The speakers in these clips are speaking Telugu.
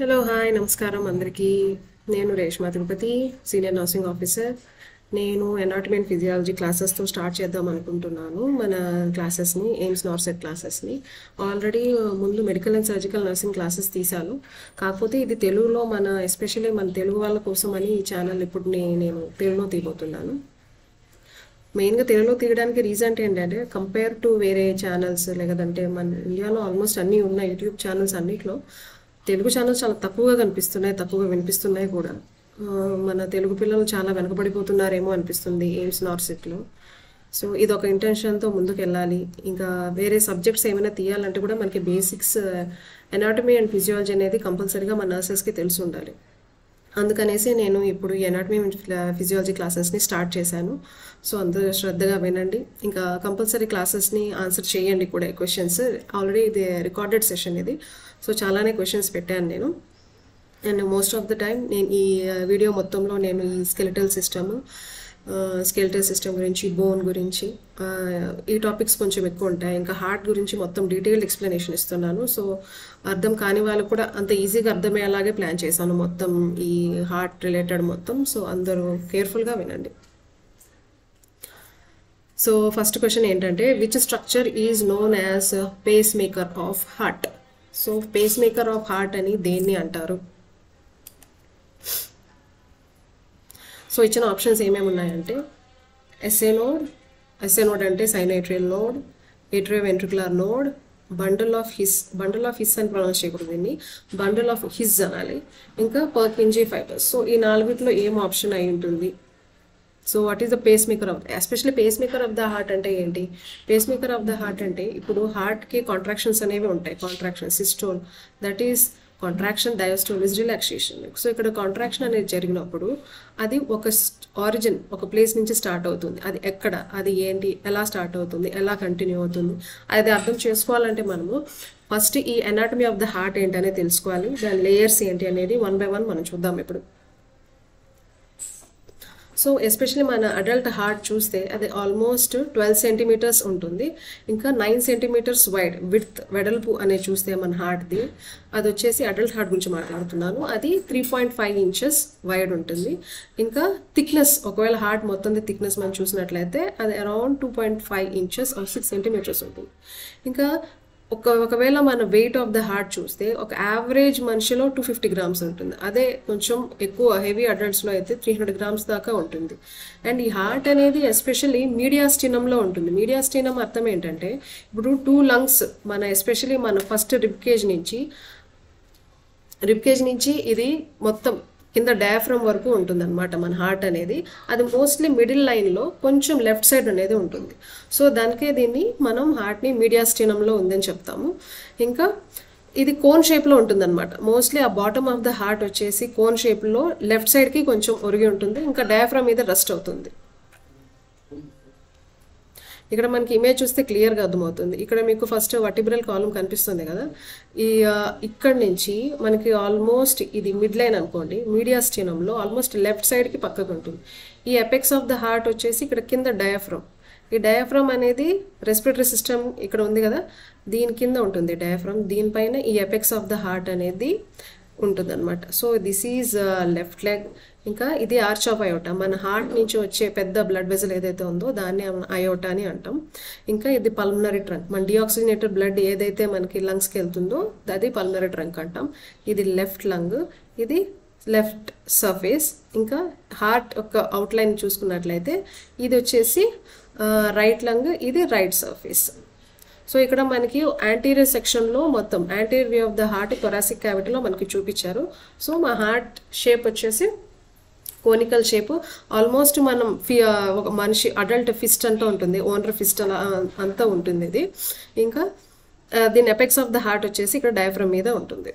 హలో హాయ్ నమస్కారం అందరికీ. నేను Reshma Tirupati, senior nursing officer. నేను ఎనాటమీ అండ్ ఫిజియాలజీ క్లాసెస్తో స్టార్ట్ చేద్దాం అనుకుంటున్నాను. మన క్లాసెస్ని ఎయిమ్స్ నార్సెట్ క్లాసెస్ని ఆల్రెడీ ముందు medical and surgical nursing classes తీశాను. కాకపోతే ఇది తెలుగులో ఎస్పెషల్లీ మన తెలుగు వాళ్ళ కోసం అని ఈ ఛానల్ ఇప్పుడు నేను తెలుగులో తీయబోతున్నాను. మెయిన్గా తెలుగులో తీయడానికి రీజన్ ఏంటంటే కంపేర్ టు వేరే ఛానల్స్, లేదంటే మన ఇండియాలో ఆల్మోస్ట్ అన్నీ ఉన్న యూట్యూబ్ ఛానల్స్ అన్నిట్లో తెలుగు ఛానల్స్ చాలా తక్కువగా కనిపిస్తున్నాయి, తక్కువగా వినిపిస్తున్నాయి కూడా. మన తెలుగు పిల్లలు చాలా వెనకబడిపోతున్నారేమో అనిపిస్తుంది ఎయిమ్స్ నార్సెట్లో. సో ఇది ఒక ఇంటెన్షన్తో ముందుకు వెళ్ళాలి. ఇంకా వేరే సబ్జెక్ట్స్ ఏమైనా తీయాలంటే కూడా మనకి బేసిక్స్ ఎనాటమీ అండ్ ఫిజియాలజీ అనేది కంపల్సరీగా మన నర్సెస్కి తెలిసి ఉండాలి. అందుకనేసి నేను ఇప్పుడు ఈ ఎనాటమీ అండ్ ఫిజియాలజీ క్లాసెస్ని స్టార్ట్ చేశాను. సో అందరూ శ్రద్ధగా వినండి. ఇంకా కంపల్సరీ క్లాసెస్ని ఆన్సర్ చేయండి కూడా. క్వశ్చన్స్ ఆల్రెడీ ఇది రికార్డెడ్ సెషన్ ఇది. సో చాలానే క్వశ్చన్స్ పెట్టాను నేను. And most of the time నేను ఈ వీడియో మొత్తంలో నేను ఈ స్కెలిటల్ సిస్టమ్ గురించి, బోన్ గురించి ఈ టాపిక్స్ కొంచెం ఎక్కువ ఉంటాయి. ఇంకా హార్ట్ గురించి మొత్తం డీటెయిల్డ్ ఎక్స్ప్లెనేషన్ ఇస్తున్నాను. సో అర్థం కాని వాళ్ళు కూడా అంత ఈజీగా అర్థమయ్యేలాగే ప్లాన్ చేశాను మొత్తం ఈ హార్ట్ రిలేటెడ్ మొత్తం. సో అందరూ కేర్ఫుల్గా వినండి. సో ఫస్ట్ క్వశ్చన్ ఏంటంటే, which structure is known as pacemaker of heart? So pacemaker of heart అని దేన్ని అంటారు? సో ఇచ్చిన ఆప్షన్స్ ఏమేమి ఉన్నాయంటే ఎస్ఏ నోడ్ అంటే sinoatrial node, atrioventricular node, bundle of His అని ప్రొనౌన్స్ చేయకూడదు, దీన్ని బండిల్ ఆఫ్ హిస్ అనాలి, ఇంకా పర్కింజీ ఫైబర్స్. సో ఈ నాలుగిట్లో ఏం ఆప్షన్ అయి ఉంటుంది? So what is the pacemaker of, especially pacemaker of the heart అంటే ఏంటి? Pacemaker of the heart అంటే ఇప్పుడు హార్ట్కి కాంట్రాక్షన్స్ అనేవి ఉంటాయి. Contraction, systole, that is contraction, diastole is relaxation. So ఇక్కడ కాంట్రాక్షన్ అనేది జరిగినప్పుడు అది ఒక ఆరిజిన్, ఒక ప్లేస్ నుంచి స్టార్ట్ అవుతుంది. అది ఎక్కడ, అది ఏంటి, ఎలా స్టార్ట్ అవుతుంది, ఎలా కంటిన్యూ అవుతుంది, అది అర్థం చేసుకోవాలంటే మనము ఫస్ట్ ఈ ఎనాటమీ ఆఫ్ ద హార్ట్ ఏంటి అనేది తెలుసుకోవాలి. దాని లేయర్స్ ఏంటి అనేది 1 by 1 మనం చూద్దాం ఇప్పుడు. సో ఎస్పెషల్లీ మన అడల్ట్ హార్ట్ చూస్తే అది ఆల్మోస్ట్ 12 సెంటీమీటర్స్ ఉంటుంది. ఇంకా 9 సెంటీమీటర్స్ వెడల్పు అనేది చూస్తే మన హార్ట్ది, అది వచ్చేసి అడల్ట్ హార్ట్ గురించి మాట్లాడుతున్నాను. అది 3.5 inches వైడ్ ఉంటుంది. ఇంకా థిక్నెస్, ఒకవేళ హార్ట్ మొత్తం థిక్నెస్ మనం చూసినట్లయితే అది అరౌండ్ 2.5 inches or 6 centimeters ఉంటుంది. ఇంకా ఒకవేళ మన వెయిట్ ఆఫ్ ద హార్ట్ చూస్తే ఒక యావరేజ్ మనిషిలో 250 grams ఉంటుంది. అదే కొంచెం ఎక్కువ హెవీ అడల్ట్స్లో అయితే 300 grams దాకా ఉంటుంది. అండ్ ఈ హార్ట్ అనేది ఎస్పెషల్లీ మీడియాస్టినంలో ఉంటుంది. మీడియాస్టినం అర్థం ఏంటంటే ఇప్పుడు 2 lungs ఎస్పెషల్లీ మన ఫస్ట్ రిబ్ కేజ్ నుంచి ఇది మొత్తం కింద డయాఫ్రమ్ వరకు ఉంటుంది అనమాట మన హార్ట్ అనేది. అది మోస్ట్లీ మిడిల్ లైన్లో కొంచెం లెఫ్ట్ సైడ్ అనేది ఉంటుంది. సో దానికే దీన్ని మనం హార్ట్ని మీడియాస్టినంలో ఉందని చెప్తాము. ఇంకా ఇది కోన్ షేప్లో ఉంటుంది అనమాట. మోస్ట్లీ ఆ బాటమ్ ఆఫ్ ద హార్ట్ వచ్చేసి కోన్ షేప్లో లెఫ్ట్ సైడ్కి కొంచెం ఒరిగి ఉంటుంది. ఇంకా డయాఫ్రమ్ మీద రెస్ట్ అవుతుంది. ఇక్కడ మనకి ఇమేజ్ చూస్తే క్లియర్గా అర్థమవుతుంది. ఇక్కడ మీకు ఫస్ట్ వర్టిబ్రల్ కాలమ్ కనిపిస్తుంది కదా, ఇక్కడ నుంచి మనకి ఆల్మోస్ట్ ఇది మిడ్ లైన్ అనుకోండి, మీడియాస్టినంలో ఆల్మోస్ట్ లెఫ్ట్ సైడ్కి పక్కకు ఉంటుంది. ఈ ఎపెక్స్ ఆఫ్ ద హార్ట్ వచ్చేసి ఇక్కడ కింద డయాఫ్రమ్. ఈ డయాఫ్రమ్ అనేది రెస్పిరేటరీ సిస్టమ్ ఇక్కడ ఉంది కదా, దీని కింద ఉంటుంది డయాఫ్రమ్. దీనిపైన ఈ ఎపెక్స్ ఆఫ్ ద హార్ట్ అనేది ఉంటుంది అనమాట. So this is left leg. ఇంకా ఇది ఆర్చ్ ఆఫ్ అయోటా, మన హార్ట్ నుంచి వచ్చే పెద్ద బ్లడ్ వెజల్ ఏదైతే ఉందో దాన్ని అయోటా అని అంటాం. ఇంకా ఇది పల్మనరీ ట్రంక్, మన డిఆక్సిజనేటెడ్ బ్లడ్ ఏదైతే మనకి లంగ్స్కి వెళ్తుందో అది పల్మనరీ ట్రంక్ అంటాం. ఇది లెఫ్ట్ లంగ్, ఇది లెఫ్ట్ సర్ఫేస్. ఇంకా హార్ట్ యొక్క అవుట్లైన్ చూసుకున్నట్లయితే ఇది వచ్చేసి రైట్ లంగ్, ఇది రైట్ సర్ఫేస్. సో ఇక్కడ మనకి యాంటీరియర్ సెక్షన్లో మొత్తం anterior view of the heart thoracic క్యావిటీలో మనకి చూపించారు. సో మా హార్ట్ షేప్ వచ్చేసి కోనికల్ షేప్. ఆల్మోస్ట్ మనం ఒక మనిషి అడల్ట్ ఫిస్ట్ అంతా ఉంటుంది, ఓనర్ ఫిస్ట్ అలా అంతా ఉంటుంది ఇది. ఇంకా దీని ఎపెక్స్ ఆఫ్ ద హార్ట్ వచ్చేసి ఇక్కడ డయాఫ్రమ్ మీద ఉంటుంది.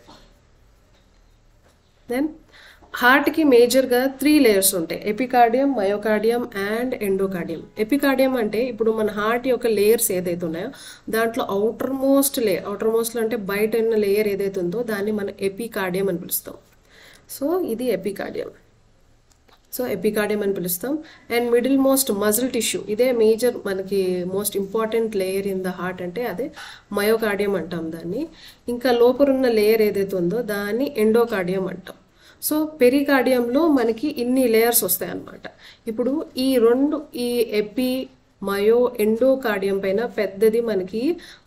దెన్ హార్ట్కి మేజర్గా 3 layers ఉంటాయి: epicardium, myocardium and endocardium. Epicardium అంటే ఇప్పుడు మన హార్ట్ యొక్క లేయర్స్ ఏదైతే ఉన్నాయో దాంట్లో అవుటర్ మోస్ట్లో అంటే బయట ఉన్న లేయర్ ఏదైతే ఉందో దాన్ని మనం ఎపికార్డియం అని పిలుస్తాం. సో ఇది ఎపికార్డియం. సో ఎపికార్డియం అని పిలుస్తాం. And middle most muscle tissue, ఇదే మేజర్ మనకి most important layer in the heart అంటే అదే మయోకార్డియం అంటాం దాన్ని. ఇంకా లోపల ఉన్న లేయర్ ఏదైతే ఉందో దాన్ని ఎండోకార్డియం అంటాం. సో పెరికార్డియంలో మనకి ఇన్ని లేయర్స్ వస్తాయి అన్నమాట. ఇప్పుడు ఈ రెండు, ఈ ఎపి మయో ఎండోకార్డియం పైన పెద్దది మనకి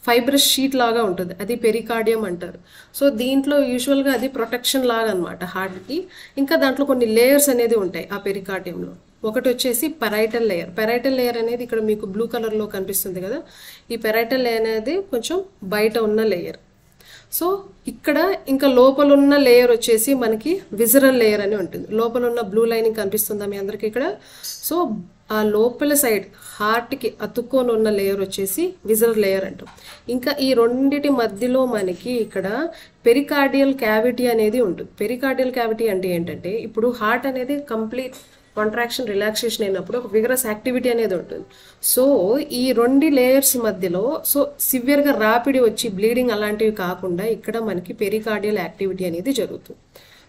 ఫైబ్రస్ షీట్ లాగా ఉంటుంది, అది పెరికార్డియం అంటారు. సో దీంట్లో యూజువల్గా అది ప్రొటెక్షన్ లాగా అనమాట హార్ట్కి. ఇంకా దాంట్లో కొన్ని లేయర్స్ అనేది ఉంటాయి ఆ పెరికార్డియంలో. ఒకటి వచ్చేసి పెరైటల్ లేయర్. పెరైటల్ లేయర్ అనేది ఇక్కడ మీకు బ్లూ కలర్లో కనిపిస్తుంది కదా, ఈ పెరైటల్ లేయర్ అనేది కొంచెం బయట ఉన్న లేయర్. సో ఇక్కడ ఇంకా లోపల ఉన్న లేయర్ వచ్చేసి మనకి విజరల్ లేయర్ అని ఉంటుంది. లోపల ఉన్న బ్లూ లైనింగ్ కనిపిస్తుందా మీ అందరికి ఇక్కడ? సో ఆ లోపల సైడ్ హార్ట్కి అతుక్కొని ఉన్న లేయర్ వచ్చేసి విజరల్ లేయర్ అంటాం. ఇంకా ఈ రెండిటి మధ్యలో మనకి ఇక్కడ పెరికార్డియల్ క్యావిటీ అనేది ఉంటుంది. పెరికార్డియల్ క్యావిటీ అంటే ఏంటంటే, ఇప్పుడు హార్ట్ అనేది కంప్లీట్ కాంట్రాక్షన్ రిలాక్సేషన్ అయినప్పుడు ఒక విగరస్ యాక్టివిటీ అనేది ఉంటుంది. సో ఈ రెండు లేయర్స్ మధ్యలో సో సివియర్గా ర్యాపిడ్ వచ్చి బ్లీడింగ్ అలాంటివి కాకుండా ఇక్కడ మనకి పెరికార్డియల్ యాక్టివిటీ అనేది జరుగుతుంది.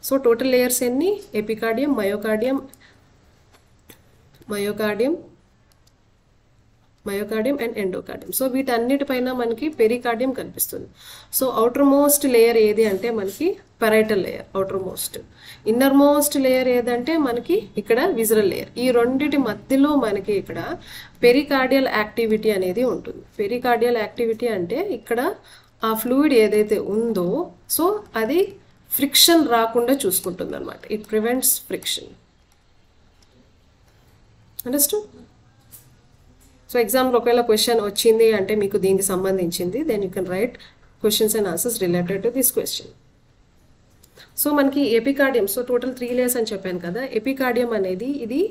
సో టోటల్ లేయర్స్ ఎన్ని? Epicardium, myocardium and endocardium. So వీటన్నిటిపైన మనకి పెరికార్డియం కనిపిస్తుంది. సో అవుటర్ మోస్ట్ లేయర్ ఏది అంటే మనకి parietal layer outer most. Inner most layer ఏదంటే మనకి ఇక్కడ విజరల్ లేయర్. ఈ రెండిటి మధ్యలో మనకి ఇక్కడ పెరికార్డియల్ యాక్టివిటీ అనేది ఉంటుంది. పెరికార్డియల్ యాక్టివిటీ అంటే ఇక్కడ ఆ ఫ్లూయిడ్ ఏదైతే ఉందో సో అది ఫ్రిక్షన్ రాకుండా చూసుకుంటుంది అనమాట. It prevents friction. Understood? So ఎగ్జామ్లో ఒకవేళ క్వశ్చన్ వచ్చింది అంటే మీకు దీనికి సంబంధించింది, then you can write questions and answers related to this question. So మనకి ఎపికార్డియం, సో టోటల్ 3 లేయర్స్ అని చెప్పాను కదా. ఎపికార్డియం అనేది ఇది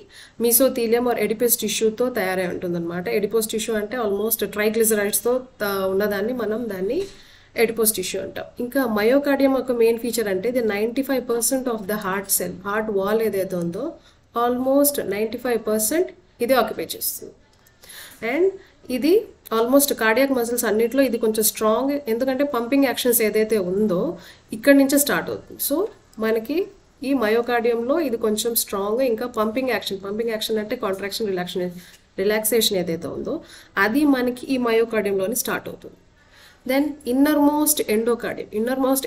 మీసోథీలియం ఆర్ ఎడిపోస్ టిష్యూతో తయారై ఉంటుంది అనమాట. ఎడిపోస్ టిష్యూ అంటే ఆల్మోస్ట్ ట్రైగ్లిజరైడ్స్తో ఉన్నదాన్ని మనం దాన్ని ఎడిపోస్ టిష్యూ అంటాం. ఇంకా మయోకార్డియం యొక్క మెయిన్ ఫీచర్ అంటే ఇది 95% of the heart cell, heart wall ఏదైతే ఉందో ఆల్మోస్ట్ 95% ఇది ఆక్యుపై చేస్తుంది. అండ్ ఇది ఆల్మోస్ట్ కార్డియాక్ మజిల్స్ అన్నిట్లో ఇది కొంచెం స్ట్రాంగ్, ఎందుకంటే పంపింగ్ యాక్షన్స్ ఏదైతే ఉందో ఇక్కడి నుంచే స్టార్ట్ అవుతుంది. సో మనకి ఈ మయోకార్డియంలో ఇది కొంచెం స్ట్రాంగ్. ఇంకా పంపింగ్ యాక్షన్ అంటే కాంట్రాక్షన్ రిలాక్సేషన్ ఏదైతే ఉందో అది మనకి ఈ మయోకార్డియంలోని స్టార్ట్ అవుతుంది. దెన్ ఇన్నర్ మోస్ట్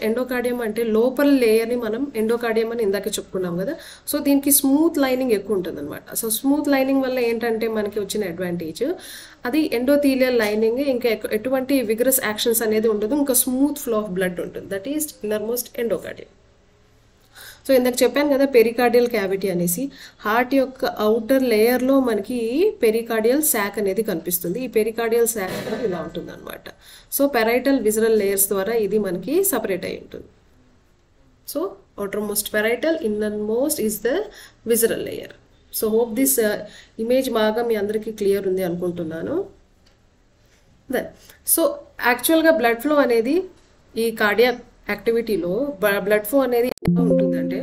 ఎండోకార్డియం అంటే లోపల లేయర్ని మనం ఎండోకార్డియం అని ఇందాక చెప్పుకున్నాం కదా. సో దీనికి స్మూత్ లైనింగ్ ఎక్కువ ఉంటుంది అనమాట. సో స్మూత్ లైనింగ్ వల్ల ఏంటంటే మనకి వచ్చిన అడ్వాంటేజ్ అది ఎండోథీలియల్ లైనింగ్, ఇంకా ఎటువంటి విగరస్ యాక్షన్స్ అనేది ఉండదు, ఇంకా స్మూత్ ఫ్లో ఆఫ్ బ్లడ్ ఉంటుంది. That is inner most endocardium. So ఇందాక చెప్పాను కదా పెరికార్డియల్ క్యావిటీ అనేసి. హార్ట్ యొక్క అవుటర్ లేయర్లో మనకి పెరికార్డియల్ శాక్ అనేది కనిపిస్తుంది. ఈ పెరికార్డియల్ శాక్ అనేది ఇలా ఉంటుంది అనమాట. సో పెరైటల్ విజరల్ లేయర్స్ ద్వారా ఇది మనకి సపరేట్ అయి ఉంటుంది. So outer most parietal, inner most is the visceral layer. So hope this image బాగా మీ అందరికీ క్లియర్ ఉంది అనుకుంటున్నాను. దెన్ సో యాక్చువల్గా బ్లడ్ ఫ్లో అనేది ఈ కార్డియాక్ యాక్టివిటీలో బ్లడ్ ఫ్లో అనేది ఎలా ఉంటుందంటే,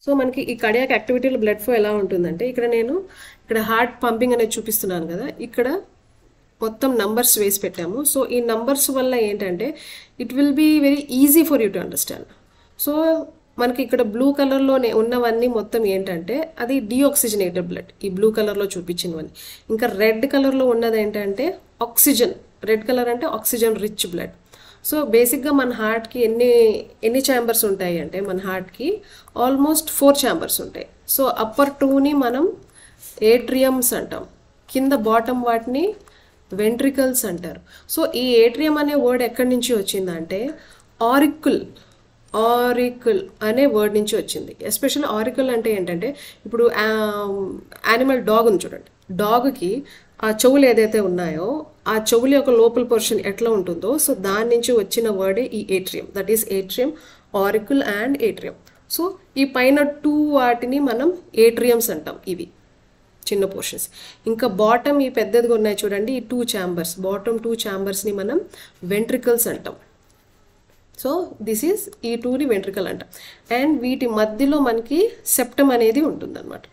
సో మనకి ఈ కార్డియాక్ యాక్టివిటీలో బ్లడ్ ఫ్లో ఎలా ఉంటుందంటే ఇక్కడ హార్ట్ పంపింగ్ అనేది చూపిస్తున్నాను కదా, ఇక్కడ మొత్తం నంబర్స్ వేసి పెట్టాము. సో ఈ నంబర్స్ వల్ల ఏంటంటే it will be very easy for you to understand. So మనకి ఇక్కడ బ్లూ కలర్లోనే ఉన్నవన్నీ మొత్తం ఏంటంటే అది డీఆక్సిజనేటెడ్ బ్లడ్, ఈ బ్లూ కలర్లో చూపించినవన్నీ. ఇంకా రెడ్ కలర్లో ఉన్నది ఏంటంటే ఆక్సిజన్, రెడ్ కలర్ అంటే ఆక్సిజన్ రిచ్ బ్లడ్. సో బేసిక్గా మన హార్ట్కి ఎన్ని ఛాంబర్స్ ఉంటాయి అంటే మన హార్ట్కి ఆల్మోస్ట్ 4 ఛాంబర్స్ ఉంటాయి. సో అప్పర్ 2ని మనం ఏట్రియమ్స్ అంటాం, కింద బాటమ్ వాటిని వెంట్రికల్స్ అంటారు. సో ఈ ఏట్రియం అనే వర్డ్ ఎక్కడి నుంచి వచ్చిందంటే ఆరికుల్ అనే వర్డ్ నుంచి వచ్చింది. ఎస్పెషల్లీ ఆరికుల్ అంటే ఏంటంటే ఇప్పుడు యానిమల్ డాగ్ ఉంది చూడండి, డాగ్కి ఆ చెవులు ఏదైతే ఉన్నాయో ఆ చెవుల యొక్క లోపల పోర్షన్ ఎట్లా ఉంటుందో సో దాని నుంచి వచ్చిన వర్డే ఈ atrium. That is atrium, auricle and atrium. So ఈ పైన 2 వాటిని మనం ఏట్రియమ్స్ అంటాం, ఇవి చిన్న పోర్షన్స్. ఇంకా బాటమ్ ఈ పెద్దదిగా ఉన్నాయి చూడండి, ఈ 2 ఛాంబర్స్, బాటమ్ 2 ఛాంబర్స్ని మనం వెంట్రికల్స్ అంటాం. సో దిస్ ఈజ్ ఈ 2ని వెంట్రికల్ అంటాం. అండ్ వీటి మధ్యలో మనకి సెప్టమ్ అనేది ఉంటుంది అనమాట.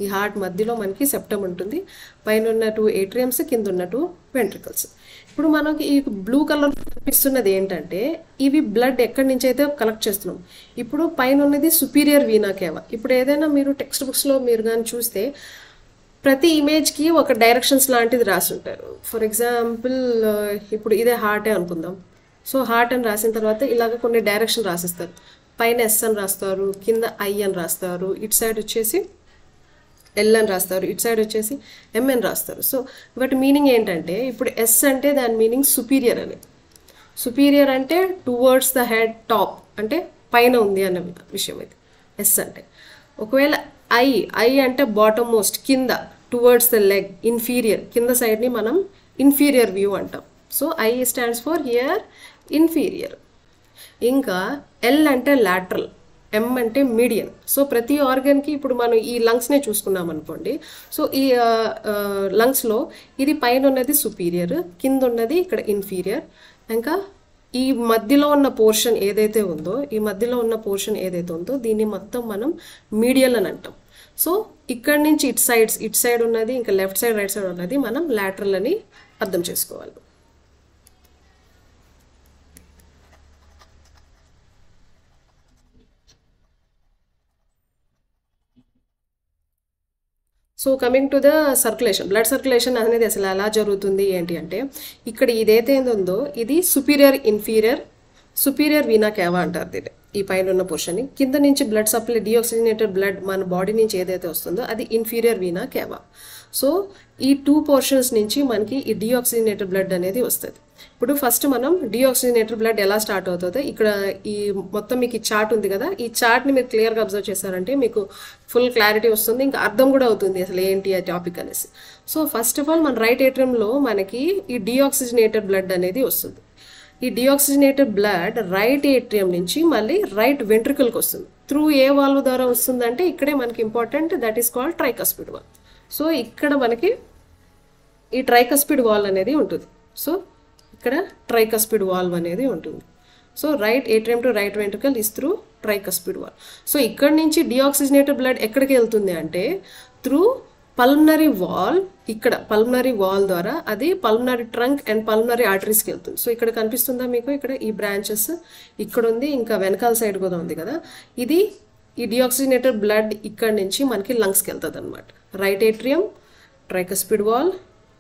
ఈ హార్ట్ మధ్యలో మనకి సెప్టమ్ ఉంటుంది, పైన ఉన్న 2 ఏట్రియమ్స్, కింద ఉన్న 2 వెంట్రికల్స్. ఇప్పుడు మనకి ఈ బ్లూ కలర్ కనిపిస్తున్నది ఏంటంటే ఇవి బ్లడ్ ఎక్కడి నుంచి అయితే కలెక్ట్ చేస్తున్నాం. ఇప్పుడు పైన ఉన్నది సుపీరియర్ వీనా కేవా. ఇప్పుడు ఏదైనా మీరు టెక్స్ట్ బుక్స్లో మీరు కానీ చూస్తే ప్రతి ఇమేజ్కి ఒక డైరెక్షన్స్ లాంటిది రాసి ఉంటారు. ఫర్ ఎగ్జాంపుల్ ఇప్పుడు ఇదే హార్టే అనుకుందాం. సో హార్ట్ అని రాసిన తర్వాత ఇలాగ కొన్ని డైరెక్షన్ రాసిస్తారు. పైన ఎస్ అని రాస్తారు, కింద ఐ అని రాస్తారు, ఇటు సైడ్ వచ్చేసి ఎల్ అని రాస్తారు, ఇటు సైడ్ వచ్చేసి ఎం అని రాస్తారు. సో బట్ మీనింగ్ ఏంటంటే ఇప్పుడు ఎస్ అంటే దాని మీనింగ్ సుపీరియర్ అని. సుపీరియర్ అంటే టువర్డ్స్ ద హెడ్, టాప్ అంటే పైన ఉంది అన్న విషయం ఇది ఎస్ అంటే. ఒకవేళ ఐ అంటే బాటమ్ మోస్ట్, కింద, టువర్డ్స్ ద లెగ్, ఇన్ఫీరియర్, కింద సైడ్ని మనం ఇన్ఫీరియర్ వ్యూ అంటాం. So I stands for here inferior. ఇంకా ఎల్ అంటే లాటరల్, ఎం అంటే మీడియన్. సో ప్రతి ఆర్గన్కి ఇప్పుడు మనం ఈ లంగ్స్నే చూసుకున్నాం అనుకోండి. సో ఈ లంగ్స్లో ఇది పైన ఉన్నది సుపీరియర్, కింద ఉన్నది ఇక్కడ ఇన్ఫీరియర్. ఇంకా ఈ మధ్యలో ఉన్న పోర్షన్ ఏదైతే ఉందో, ఈ మధ్యలో ఉన్న పోర్షన్ ఏదైతే ఉందో దీన్ని మొత్తం మనం మీడియల్ అని అంటాం. సో ఇక్కడ నుంచి ఇటు సైడ్ ఉన్నది, ఇంకా లెఫ్ట్ సైడ్ రైట్ సైడ్ ఉన్నది మనం లాటరల్ అని అర్థం చేసుకోవాలి. So coming to the circulation, blood circulation అనేది అసలు ఎలా జరుగుతుంది ఏంటి అంటే ఇక్కడ ఇదైతే ఉందో ఇది సుపీరియర్ వీనా కేవా అంటారు దీన్ని, ఈ పైన ఉన్న పోర్షన్ని. కింద నుంచి బ్లడ్ సప్లై, డీఆక్సిజనేటెడ్ బ్లడ్ మన బాడీ నుంచి ఏదైతే వస్తుందో అది ఇన్ఫీరియర్ వీనా కేవా. సో ఈ 2 పోర్షన్స్ నుంచి మనకి ఈ డీఆక్సిజనేటెడ్ బ్లడ్ అనేది వస్తుంది. ఇప్పుడు ఫస్ట్ మనం డీఆక్సిజనేటెడ్ బ్లడ్ ఎలా స్టార్ట్ అవుతుందో ఇక్కడ ఈ మొత్తం మీకు ఈ చార్ట్ ఉంది కదా, ఈ చార్ట్ని మీరు క్లియర్గా అబ్జర్వ్ చేశారంటే మీకు ఫుల్ క్లారిటీ వస్తుంది, ఇంకా అర్థం కూడా అవుతుంది అసలు ఏంటి ఆ టాపిక్ అనేసి. సో ఫస్ట్ ఆఫ్ ఆల్ మన రైట్ ఏట్రియంలో మనకి ఈ డీఆక్సిజనేటెడ్ బ్లడ్ అనేది వస్తుంది. ఈ డీఆక్సిజనేటెడ్ బ్లడ్ రైట్ ఏట్రియం నుంచి మళ్ళీ రైట్ వెంట్రికల్కి వస్తుంది. త్రూ ఏ వాల్వ్ ద్వారా వస్తుందంటే ఇక్కడే మనకి important, that is called tricuspid valve. So ఇక్కడ మనకి ఈ ట్రైకస్పిడ్ వాల్వ్ అనేది ఉంటుంది. సో ఇక్కడ ట్రైకస్పిడ్ వాల్వ్ అనేది ఉంటుంది. So right atrium to right ventricle is through tricuspid valve. So ఇక్కడ నుంచి డీఆక్సిజనేటెడ్ బ్లడ్ ఎక్కడికి వెళ్తుంది అంటే త్రూ పల్మనరీ వాల్, ఇక్కడ పల్మనరీ వాల్ ద్వారా అది పల్మనరీ ట్రంక్ అండ్ పల్మనరీ ఆర్టరీస్కి వెళ్తుంది. సో ఇక్కడ కనిపిస్తుందా మీకు, ఇక్కడ ఈ బ్రాంచెస్ ఇక్కడ ఉంది, ఇంకా వెనకాల సైడ్ కూడా ఉంది కదా. ఇది ఈ డీఆక్సిజనేటెడ్ బ్లడ్ ఇక్కడ నుంచి మనకి లంగ్స్కి వెళ్తుంది అనమాట. Right atrium, tricuspid wall,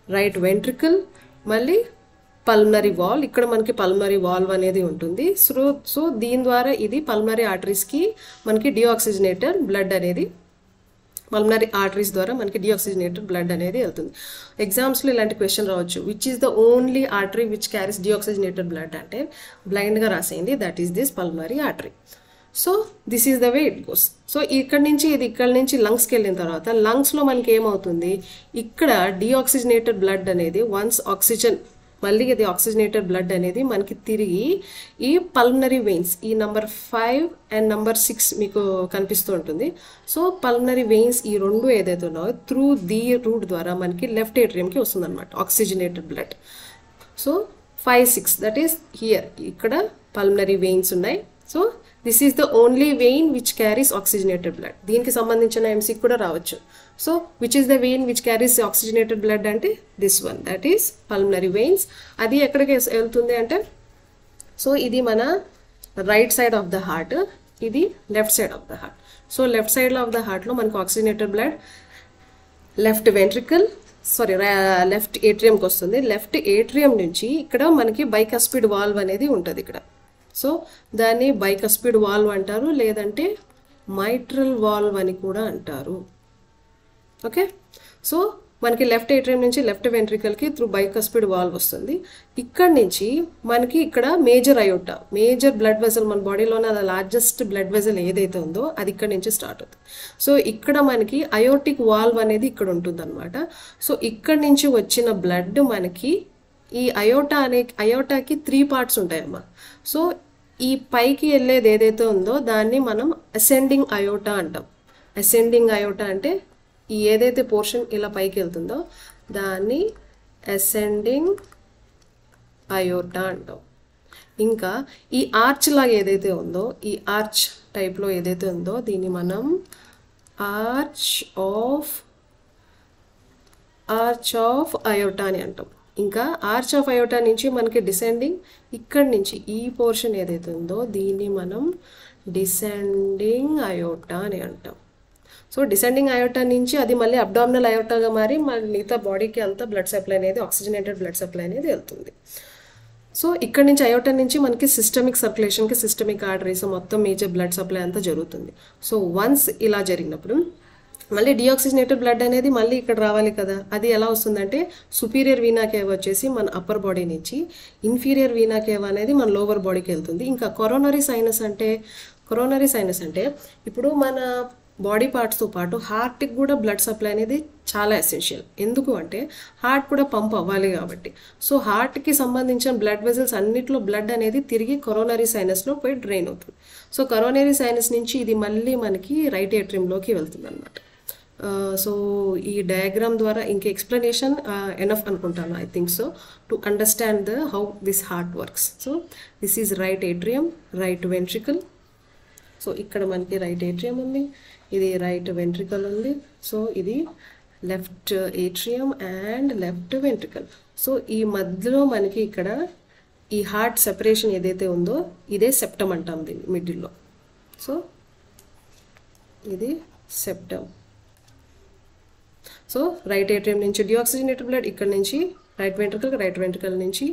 right ventricle, మళ్ళీ పల్మనరీ వాల్, ఇక్కడ మనకి పల్మనరీ వాల్వ్ అనేది ఉంటుంది. సో దీని ద్వారా ఇది పల్మనరీ ఆర్టరీస్కి మనకి డీఆక్సిజనేటెడ్ బ్లడ్ అనేది, పల్మనరీ ఆర్టరీస్ ద్వారా మనకి డీఆక్సిజనేటెడ్ బ్లడ్ అనేది వెళ్తుంది. ఎగ్జామ్స్లో ఇలాంటి క్వశ్చన్ రావచ్చు, which is the only artery which carries deoxygenated blood అంటే బ్లైండ్గా రాసేయండి, that is this pulmonary artery. So this is the way it goes. So ఇక్కడ నుంచి లంగ్స్కి వెళ్ళిన తర్వాత లంగ్స్లో మనకి ఏమవుతుంది, ఇక్కడ డీఆక్సిజనేటెడ్ బ్లడ్ అనేది వన్స్ ఆక్సిజన్, మళ్ళీ ఇది ఆక్సిజనేటెడ్ బ్లడ్ అనేది మనకి తిరిగి ఈ పల్మనరీ వెయిన్స్, ఈ నంబర్ 5 అండ్ నంబర్ 6 మీకు కనిపిస్తూ ఉంటుంది. సో పల్మనరీ వెయిన్స్ ఈ 2 ఏదైతే ఉన్నాయో త్రూ ది రూట్ ద్వారా మనకి లెఫ్ట్ ఏట్రియంకి వస్తుంది అనమాట oxygenated blood. So 5, 6 that is here, ఇక్కడ పల్మనరీ వెయిన్స్ ఉన్నాయి. So this is the only vein which carries oxygenated blood. దీనికి సంబంధించిన ఎంసీ కూడా రావచ్చు. So which is the vein which carries oxygenated blood అంటే this one, that is pulmonary veins. అది ఎక్కడికి వెళ్తుంది అంటే, సో ఇది మన right side of the heart, ఇది left side of the heart. So left side of the హార్ట్లో మనకు oxygenated blood left ventricle, left ఏట్రియంకి వస్తుంది. లెఫ్ట్ ఏట్రియం నుంచి ఇక్కడ మనకి బైకస్పిడ్ వాల్వ్ అనేది ఉంటుంది ఇక్కడ. సో దాన్ని బైకస్పిడ్ వాల్వ్ అంటారు, లేదంటే మైట్రల్ వాల్వ్ అని కూడా అంటారు. ఓకే, సో మనకి లెఫ్ట్ ఏట్రియం నుంచి లెఫ్ట్ వెంట్రికల్కి త్రూ బైకస్పిడ్ వాల్వ్ వస్తుంది. ఇక్కడ నుంచి మనకి ఇక్కడ major iota, major blood vessel మన బాడీలోనే అది లార్జెస్ట్ బ్లడ్ వెజల్ ఏదైతే ఉందో అది ఇక్కడ నుంచి స్టార్ట్ అవుతుంది. సో ఇక్కడ మనకి అయోటిక్ వాల్వ్ అనేది ఇక్కడ ఉంటుంది అనమాట. సో ఇక్కడ నుంచి వచ్చిన బ్లడ్ మనకి ఈ అయోటాకి 3 పార్ట్స్ ఉంటాయమ్మా. సో ఈ పైకి వెళ్ళేది ఏదైతే ఉందో దాన్ని మనం అసెండింగ్ అయోటా అంటాం. అసెండింగ్ అయోటా అంటే ఈ ఏదైతే పోర్షన్ ఇలా పైకి వెళ్తుందో దాన్ని అసెండింగ్ అయోటా అంటాం. ఇంకా ఈ ఆర్చ్ లాగా ఏదైతే ఉందో, ఈ ఆర్చ్ టైప్లో ఏదైతే ఉందో దీన్ని మనం ఆర్చ్ ఆఫ్ అయోటా అని అంటాం. ఇంకా ఆర్చ్ ఆఫ్ అయోటా నుంచి మనకి డిసెండింగ్ ఇక్కడి నుంచి ఈ పోర్షన్ ఏదైతే ఉందో దీన్ని మనం డిసెండింగ్ అయోటా అని అంటాం. సో డిసెండింగ్ అయోటా నుంచి అది మళ్ళీ అబ్డామినల్ అయోటాగా మారి మన మిగతా బాడీకి అంతా బ్లడ్ సప్లై అనేది ఆక్సిజనేటెడ్ బ్లడ్ సప్లై అనేది వెళ్తుంది. సో ఇక్కడ నుంచి అయోటా నుంచి మనకి సిస్టమిక్ సర్క్యులేషన్కి సిస్టమిక్ ఆర్టరీస్ మొత్తం మేజర్ బ్లడ్ సప్లై అంతా జరుగుతుంది. సో వన్స్ ఇలా జరిగినప్పుడు మళ్ళీ డిఆక్సిజనేటెడ్ బ్లడ్ అనేది మళ్ళీ ఇక్కడ రావాలి కదా. అది ఎలా వస్తుందంటే సుపీరియర్ వీనా కేవ్ వచ్చేసి మన అప్పర్ బాడీ నుంచి, ఇన్ఫీరియర్ వీనా కేవ్ అనేది మన లోవర్ బాడీకి వెళ్తుంది. ఇంకా కొరోనరీ సైనస్ అంటే ఇప్పుడు మన బాడీ పార్ట్స్తో పాటు హార్ట్కి కూడా బ్లడ్ సప్లై అనేది చాలా ఎసెన్షియల్. ఎందుకు అంటే హార్ట్ కూడా పంప్ అవ్వాలి కాబట్టి. సో హార్ట్కి సంబంధించిన బ్లడ్ వెజల్స్ అన్నిట్లో బ్లడ్ అనేది తిరిగి కొరోనరీ సైనస్లో పోయి డ్రైన్ అవుతుంది. సో కొరోనరీ సైనస్ నుంచి ఇది మళ్ళీ మనకి రైట్ ఏట్రియంలోకి వెళ్తుంది అనమాట. సో ఈ డయాగ్రామ్ ద్వారా ఇంక ఎక్స్ప్లెనేషన్ ఎనఫ్ అనుకుంటాను, I think so, to understand how this heart works. So this is right atrium, right ventricle. So ఇక్కడ మనకి రైట్ ఏట్రియం ఉంది, ఇది రైట్ వెంట్రికల్ ఉంది. సో ఇది left atrium and left ventricle. So ఈ మధ్యలో మనకి ఇక్కడ ఈ హార్ట్ సెపరేషన్ ఏదైతే ఉందో ఇదే సెప్టమ్ అంటాం దీన్ని మిడిల్లో. సో ఇది సెప్టమ్. సో రైట్ ఏట్రియం నుంచి డిఆక్సిజనేటెడ్ బ్లడ్ ఇక్కడ నుంచి రైట్ వెంట్రికల్ నుంచి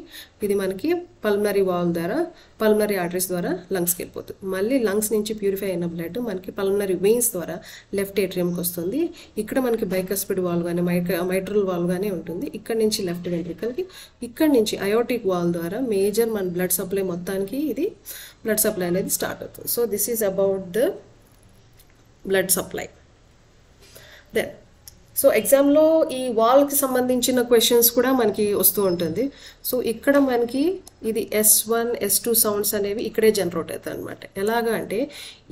ఇది మనకి పల్మనరీ వాల్వ్ ద్వారా, పల్మనరీ ఆర్టరీస్ ద్వారా లంగ్స్కి వెళ్ళిపోతుంది. మళ్ళీ లంగ్స్ నుంచి ప్యూరిఫై అయిన బ్లడ్ మనకి పల్మనరీ వెయిన్స్ ద్వారా లెఫ్ట్ ఏట్రియంకి వస్తుంది. ఇక్కడ మనకి బైకస్పిడ్ వాల్వ్ కానీ మైట్రల్ వాల్వ్ కానీ ఉంటుంది. ఇక్కడ నుంచి లెఫ్ట్ వెంట్రికల్కి, ఇక్కడ నుంచి అయోటిక్ వాల్వ్ ద్వారా మేజర్ మన బ్లడ్ సప్లై మొత్తానికి ఇది బ్లడ్ సప్లై అనేది స్టార్ట్ అవుతుంది. So this is about the blood supply. Then so ఎగ్జామ్లో ఈ వాల్కి సంబంధించిన క్వశ్చన్స్ కూడా మనకి వస్తూ ఉంటుంది. సో ఇక్కడ మనకి ఇది S1, S2 సౌండ్స్ అనేవి ఇక్కడే జనరేట్ అవుతాయి అనమాట. ఎలాగా అంటే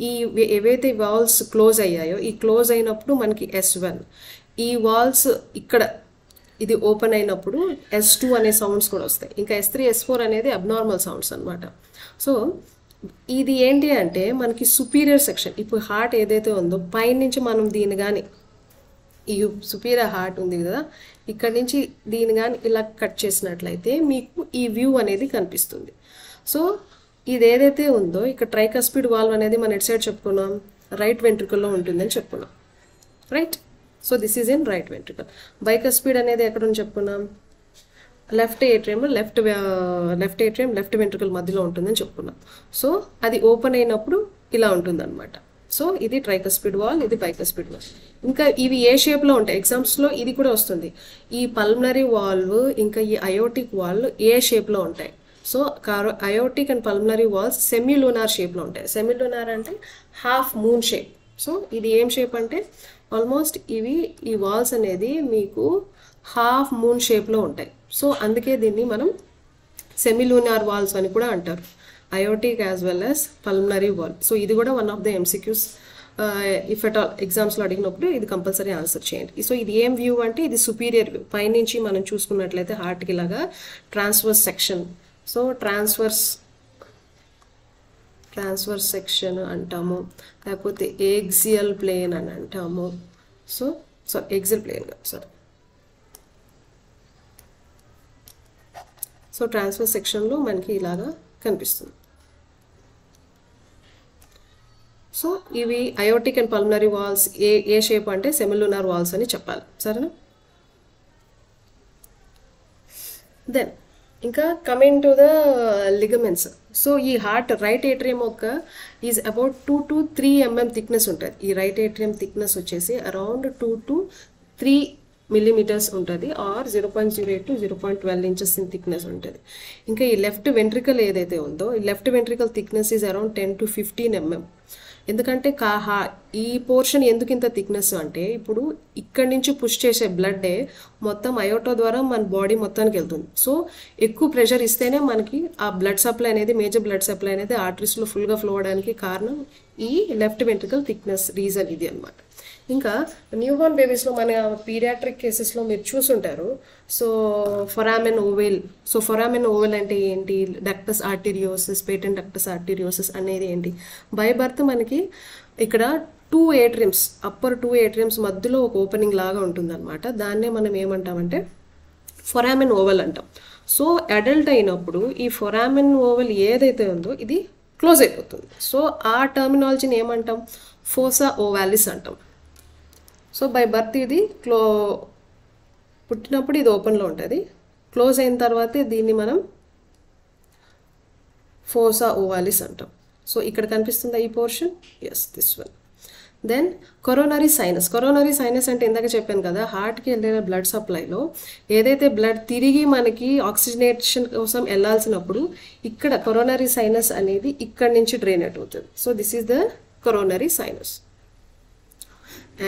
ఈ ఏవైతే వాల్స్ క్లోజ్ అయ్యాయో ఈ క్లోజ్ అయినప్పుడు మనకి S1, ఈ వాల్స్ ఇక్కడ ఇది ఓపెన్ అయినప్పుడు S2 అనే సౌండ్స్ కూడా వస్తాయి. ఇంకా S3, S4 అనేది అబ్నార్మల్ సౌండ్స్ అనమాట. సో ఇది ఏంటి అంటే మనకి సుపీరియర్ సెక్షన్, ఇప్పుడు హార్ట్ ఏదైతే ఉందో పైనుంచి మనం దీన్ని కానీ ఈ సుపీరియర్ హార్ట్ ఉంది కదా, ఇక్కడ నుంచి దీని కానీ ఇలా కట్ చేసినట్లయితే మీకు ఈ వ్యూ అనేది కనిపిస్తుంది. సో ఇది ఏదైతే ఉందో ఇక్కడ ట్రైకస్పిడ్ వాల్వ్ అనేది మనం ఎట్ సైడ్ చెప్పుకున్నాం, రైట్ వెంట్రికల్లో ఉంటుందని చెప్పుకున్నాం, right. So this is in right ventricle. Bicuspid అనేది ఎక్కడ ఉంది చెప్పుకున్నాం, లెఫ్ట్ ఏట్రియం లెఫ్ట్ వెంట్రికల్ మధ్యలో ఉంటుందని చెప్పుకున్నాం. సో అది ఓపెన్ అయినప్పుడు ఇలా ఉంటుందన్నమాట. సో ఇది ట్రైకస్పిడ్ వాల్, ఇది బైకస్పిడ్ వాల్. ఇంకా ఇవి ఏ షేప్లో ఉంటాయి ఎగ్జామ్స్లో ఇది కూడా వస్తుంది. ఈ పల్మనరీ వాల్వ్ ఇంకా ఈ అయోటిక్ వాల్వ్ ఏ షేప్లో ఉంటాయి. So aortic and pulmonary valves semilunar షేప్లో ఉంటాయి. సెమీలూనార్ అంటే హాఫ్ మూన్ షేప్. సో ఇది ఏం షేప్ అంటే ఆల్మోస్ట్ ఈ వాల్స్ అనేది మీకు హాఫ్ మూన్ షేప్లో ఉంటాయి. సో అందుకే దీన్ని మనం సెమీలూనార్ వాల్స్ అని కూడా అంటారు, aortic as well as pulmonary wall. So ఇది కూడా one of the MCQs if at all ఎగ్జామ్స్లో అడిగినప్పుడు ఇది కంపల్సరీ ఆన్సర్ చేయండి. సో ఇది ఏం వ్యూ అంటే ఇది సుపీరియర్ వ్యూ, పైనుంచి మనం చూసుకున్నట్లయితే హార్ట్కి ఇలాగా transverse section. So transverse section అంటాము, లేకపోతే ఏక్సియల్ ప్లేన్ అని అంటాము. So axial plane sorry. So transverse సెక్షన్లో మనకి ఇలాగా కనిపిస్తుంది. సో ఇవి అయోటిక్ అండ్ పల్మనరీ వాల్స్ ఏ షేప్ అంటే సెమిలూనార్ వాల్స్ అని చెప్పాలి, సరేనా. దెన్ ఇంకా coming to the ligaments. So ఈ హార్ట్ రైట్ ఏట్రియం యొక్క is about 2 to 3 mm thickness ఉంటుంది. ఈ రైట్ ఏట్రియం థిక్నెస్ వచ్చేసి అరౌండ్ 2 to 3 millimeters ఉంటుంది, are 0.08 to 0.12 inches in thickness ఉంటుంది. ఇంకా ఈ లెఫ్ట్ వెంట్రికల్ ఏదైతే ఉందో ఈ left ventricle thickness is around 10 to 15 mm. ఎందుకంటే ఈ పోర్షన్ ఎందుకు ఇంత థిక్నెస్ అంటే ఇప్పుడు ఇక్కడి నుంచి పుష్ చేసే బ్లడ్డే మొత్తం అయోటా ద్వారా మన బాడీ మొత్తానికి వెళ్తుంది. సో ఎక్కువ ప్రెషర్ ఇస్తేనే మనకి ఆ బ్లడ్ సప్లై అనేది మేజర్ బ్లడ్ సప్లై అనేది ఆర్టరీస్లో ఫుల్గా ఫ్లో అవడానికి కారణం ఈ లెఫ్ట్ వెంట్రికల్ థిక్నెస్ రీజన్ ఇది అనమాట. ఇంకా న్యూబార్న్ బేబీస్లో మన పీడియాట్రిక్ కేసెస్లో మీరు చూసుంటారు. So foramen ovale. So foramen ovale అంటే ఏంటి, ductus arteriosus, patent ductus arteriosus అనేది ఏంటి, బై బర్త్ మనకి ఇక్కడ two atriums, upper two atriums మధ్యలో ఒక ఓపెనింగ్ లాగా ఉంటుందన్నమాట. దాన్నే మనం ఏమంటామంటే ఫొరామెన్ ఓవల్ అంటాం. సో అడల్ట్ అయినప్పుడు ఈ ఫొరామెన్ ఓవల్ ఏదైతే ఉందో ఇది క్లోజ్ అయిపోతుంది. సో ఆ టర్మినాలజీని ఏమంటాం, ఫోసా ఓవాలిస్ అంటాం. సో బై బర్త్ ఇది పుట్టినప్పుడు ఇది ఓపెన్లో ఉంటుంది, క్లోజ్ అయిన తర్వాతే దీన్ని మనం ఫోసా ఓవాలిస్ అంటాం. సో ఇక్కడ కనిపిస్తుందా ఈ portion, yes this one. Then coronary sinus. Coronary sinus అంటే ఇందాక చెప్పాను కదా, హార్ట్కి వెళ్ళే బ్లడ్ సప్లైలో ఏదైతే బ్లడ్ తిరిగి మనకి ఆక్సిజనేషన్ కోసం వెళ్ళాల్సినప్పుడు ఇక్కడ కొరోనరీ సైనస్ అనేది ఇక్కడ నుంచి డ్రైన్ అవుట్ అవుతుంది. So this is the coronary sinus.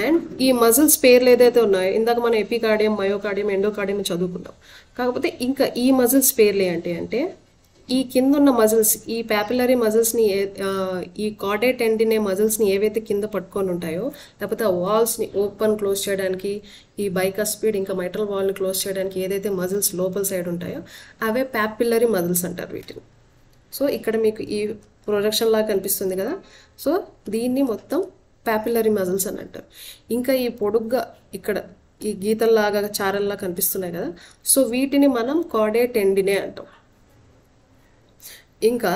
And ఈ మజిల్స్ పేర్లు ఏదైతే ఉన్నాయో ఇందాక మనం ఎపికార్డియం, మయోకార్డియం, ఎండోకార్డియం చదువుకున్నాం. కాకపోతే ఇంకా ఈ మజిల్స్ పేర్లు ఏంటి అంటే ఈ కింద ఉన్న మజిల్స్, ఈ ప్యాపిలరీ మజిల్స్ని, ఈ కార్డేట్ టెండినే మజిల్స్ని ఏవైతే కింద పట్టుకొని ఉంటాయో, లేకపోతే ఆ వాల్స్ని ఓపెన్ క్లోజ్ చేయడానికి, ఈ బైకస్పిడ్ ఇంకా మైట్రల్ వాల్ని క్లోజ్ చేయడానికి ఏదైతే మజిల్స్ లోపల సైడ్ ఉంటాయో అవే ప్యాపిలరీ మజిల్స్ అంటారు వీటిని. సో ఇక్కడ మీకు ఈ ప్రొజెక్షన్ లాగా కనిపిస్తుంది కదా, సో దీన్ని మొత్తం ప్యాపిలరీ మజిల్స్ అని అంటారు. ఇంకా ఈ పొడుగ్గా ఇక్కడ ఈ గీతల్లాగా చారల్లా కనిపిస్తున్నాయి కదా, సో వీటిని మనం కార్డేట్ టెండినే అంటాం. ఇంకా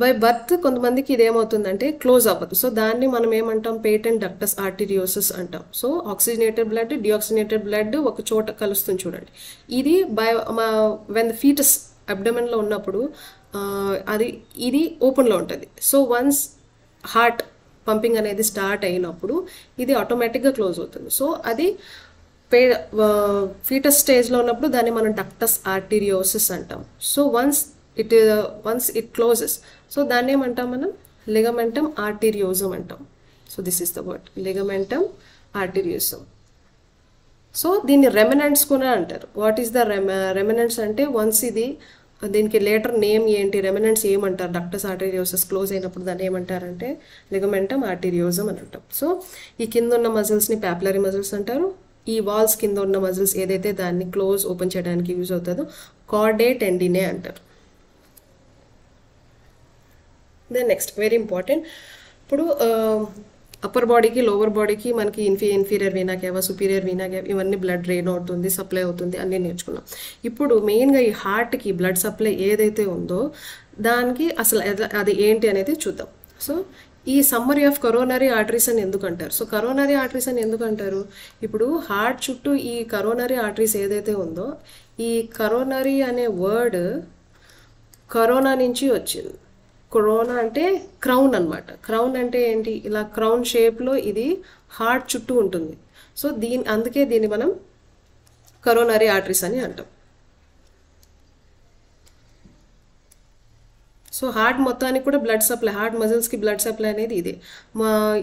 బై బర్త్ కొంతమందికి ఇదేమవుతుందంటే క్లోజ్ అవ్వదు. సో దాన్ని మనం ఏమంటాం, పేటెంట్ డక్టస్ ఆర్టీరియోసిస్ అంటాం. So oxygenated blood, deoxygenated blood ఒక చోట కలుస్తుంది చూడండి. ఇది వెన్ ద ఫీటస్ అబ్డమెన్లో ఉన్నప్పుడు ఇది ఓపెన్లో ఉంటుంది. సో వన్స్ హార్ట్ పంపింగ్ అనేది స్టార్ట్ అయినప్పుడు ఇది ఆటోమేటిక్గా క్లోజ్ అవుతుంది. సో అది ఫీటస్ స్టేజ్లో ఉన్నప్పుడు దాన్ని మనం డక్టస్ ఆర్టీరియోసిస్ అంటాం. So once it closes, so దాన్ని ఏమంటాం మనం, లిగమెంటమ్ ఆర్టీరియోజం అంటాం. So this is the word, ligamentum arteriosum. So దీన్ని రెమినెంట్స్ కూడా అంటారు. వాట్ ఈస్ ద రెమినెంట్స్ అంటే వన్స్ ఇది దీనికి లేటర్ నేమ్ ఏంటి, రెమినెంట్స్ ఏమంటారు, డక్టస్ ఆర్టీరియోసిస్ క్లోజ్ అయినప్పుడు దాన్ని ఏమంటారంటే లిగమెంటమ్ ఆర్టీరియోజం అని అంటాం. సో ఈ కింద ఉన్న మజిల్స్ని ప్యాపిలరీ మజిల్స్ అంటారు. ఈ వాల్స్ కింద ఉన్న మజిల్స్ ఏదైతే దాన్ని క్లోజ్ ఓపెన్ చేయడానికి యూజ్ అవుతుందో కార్డేట్ టెండినే అంటారు. దెన్ నెక్స్ట్ వెరీ ఇంపార్టెంట్, ఇప్పుడు అప్పర్ బాడీకి లోవర్ బాడీకి మనకి ఇన్ఫీరియర్ వీనా కేవా, సుపీరియర్ వీనా కేవా ఇవన్నీ బ్లడ్ డ్రైన్ అవుతుంది, సప్లై అవుతుంది అన్నీ నేర్చుకున్నాం. ఇప్పుడు మెయిన్గా ఈ హార్ట్కి బ్లడ్ సప్లై ఏదైతే ఉందో దానికి అసలు అది ఏంటి అనేది చూద్దాం. సో ఈ సమ్మరీ ఆఫ్ కరోనరీ ఆర్టరీస్ అని ఎందుకు అంటారు? సో కరోనరీ ఆర్టరీస్ అని ఎందుకు అంటారు, ఇప్పుడు హార్ట్ చుట్టూ ఈ కరోనరీ ఆర్టరీస్ ఏదైతే ఉందో, ఈ కరోనరీ అనే వర్డ్ కరోనా నుంచి వచ్చింది. కరోనా అంటే క్రౌన్ అనమాట. క్రౌన్ అంటే ఏంటి, ఇలా క్రౌన్ షేప్లో ఇది హార్ట్ చుట్టూ ఉంటుంది. సో అందుకే దీన్ని మనం కరోనరీ ఆర్టరీస్ అని అంటాం. సో హార్ట్ మొత్తానికి కూడా బ్లడ్ సప్లై, హార్ట్ మజిల్స్కి బ్లడ్ సప్లై అనేది ఇదే.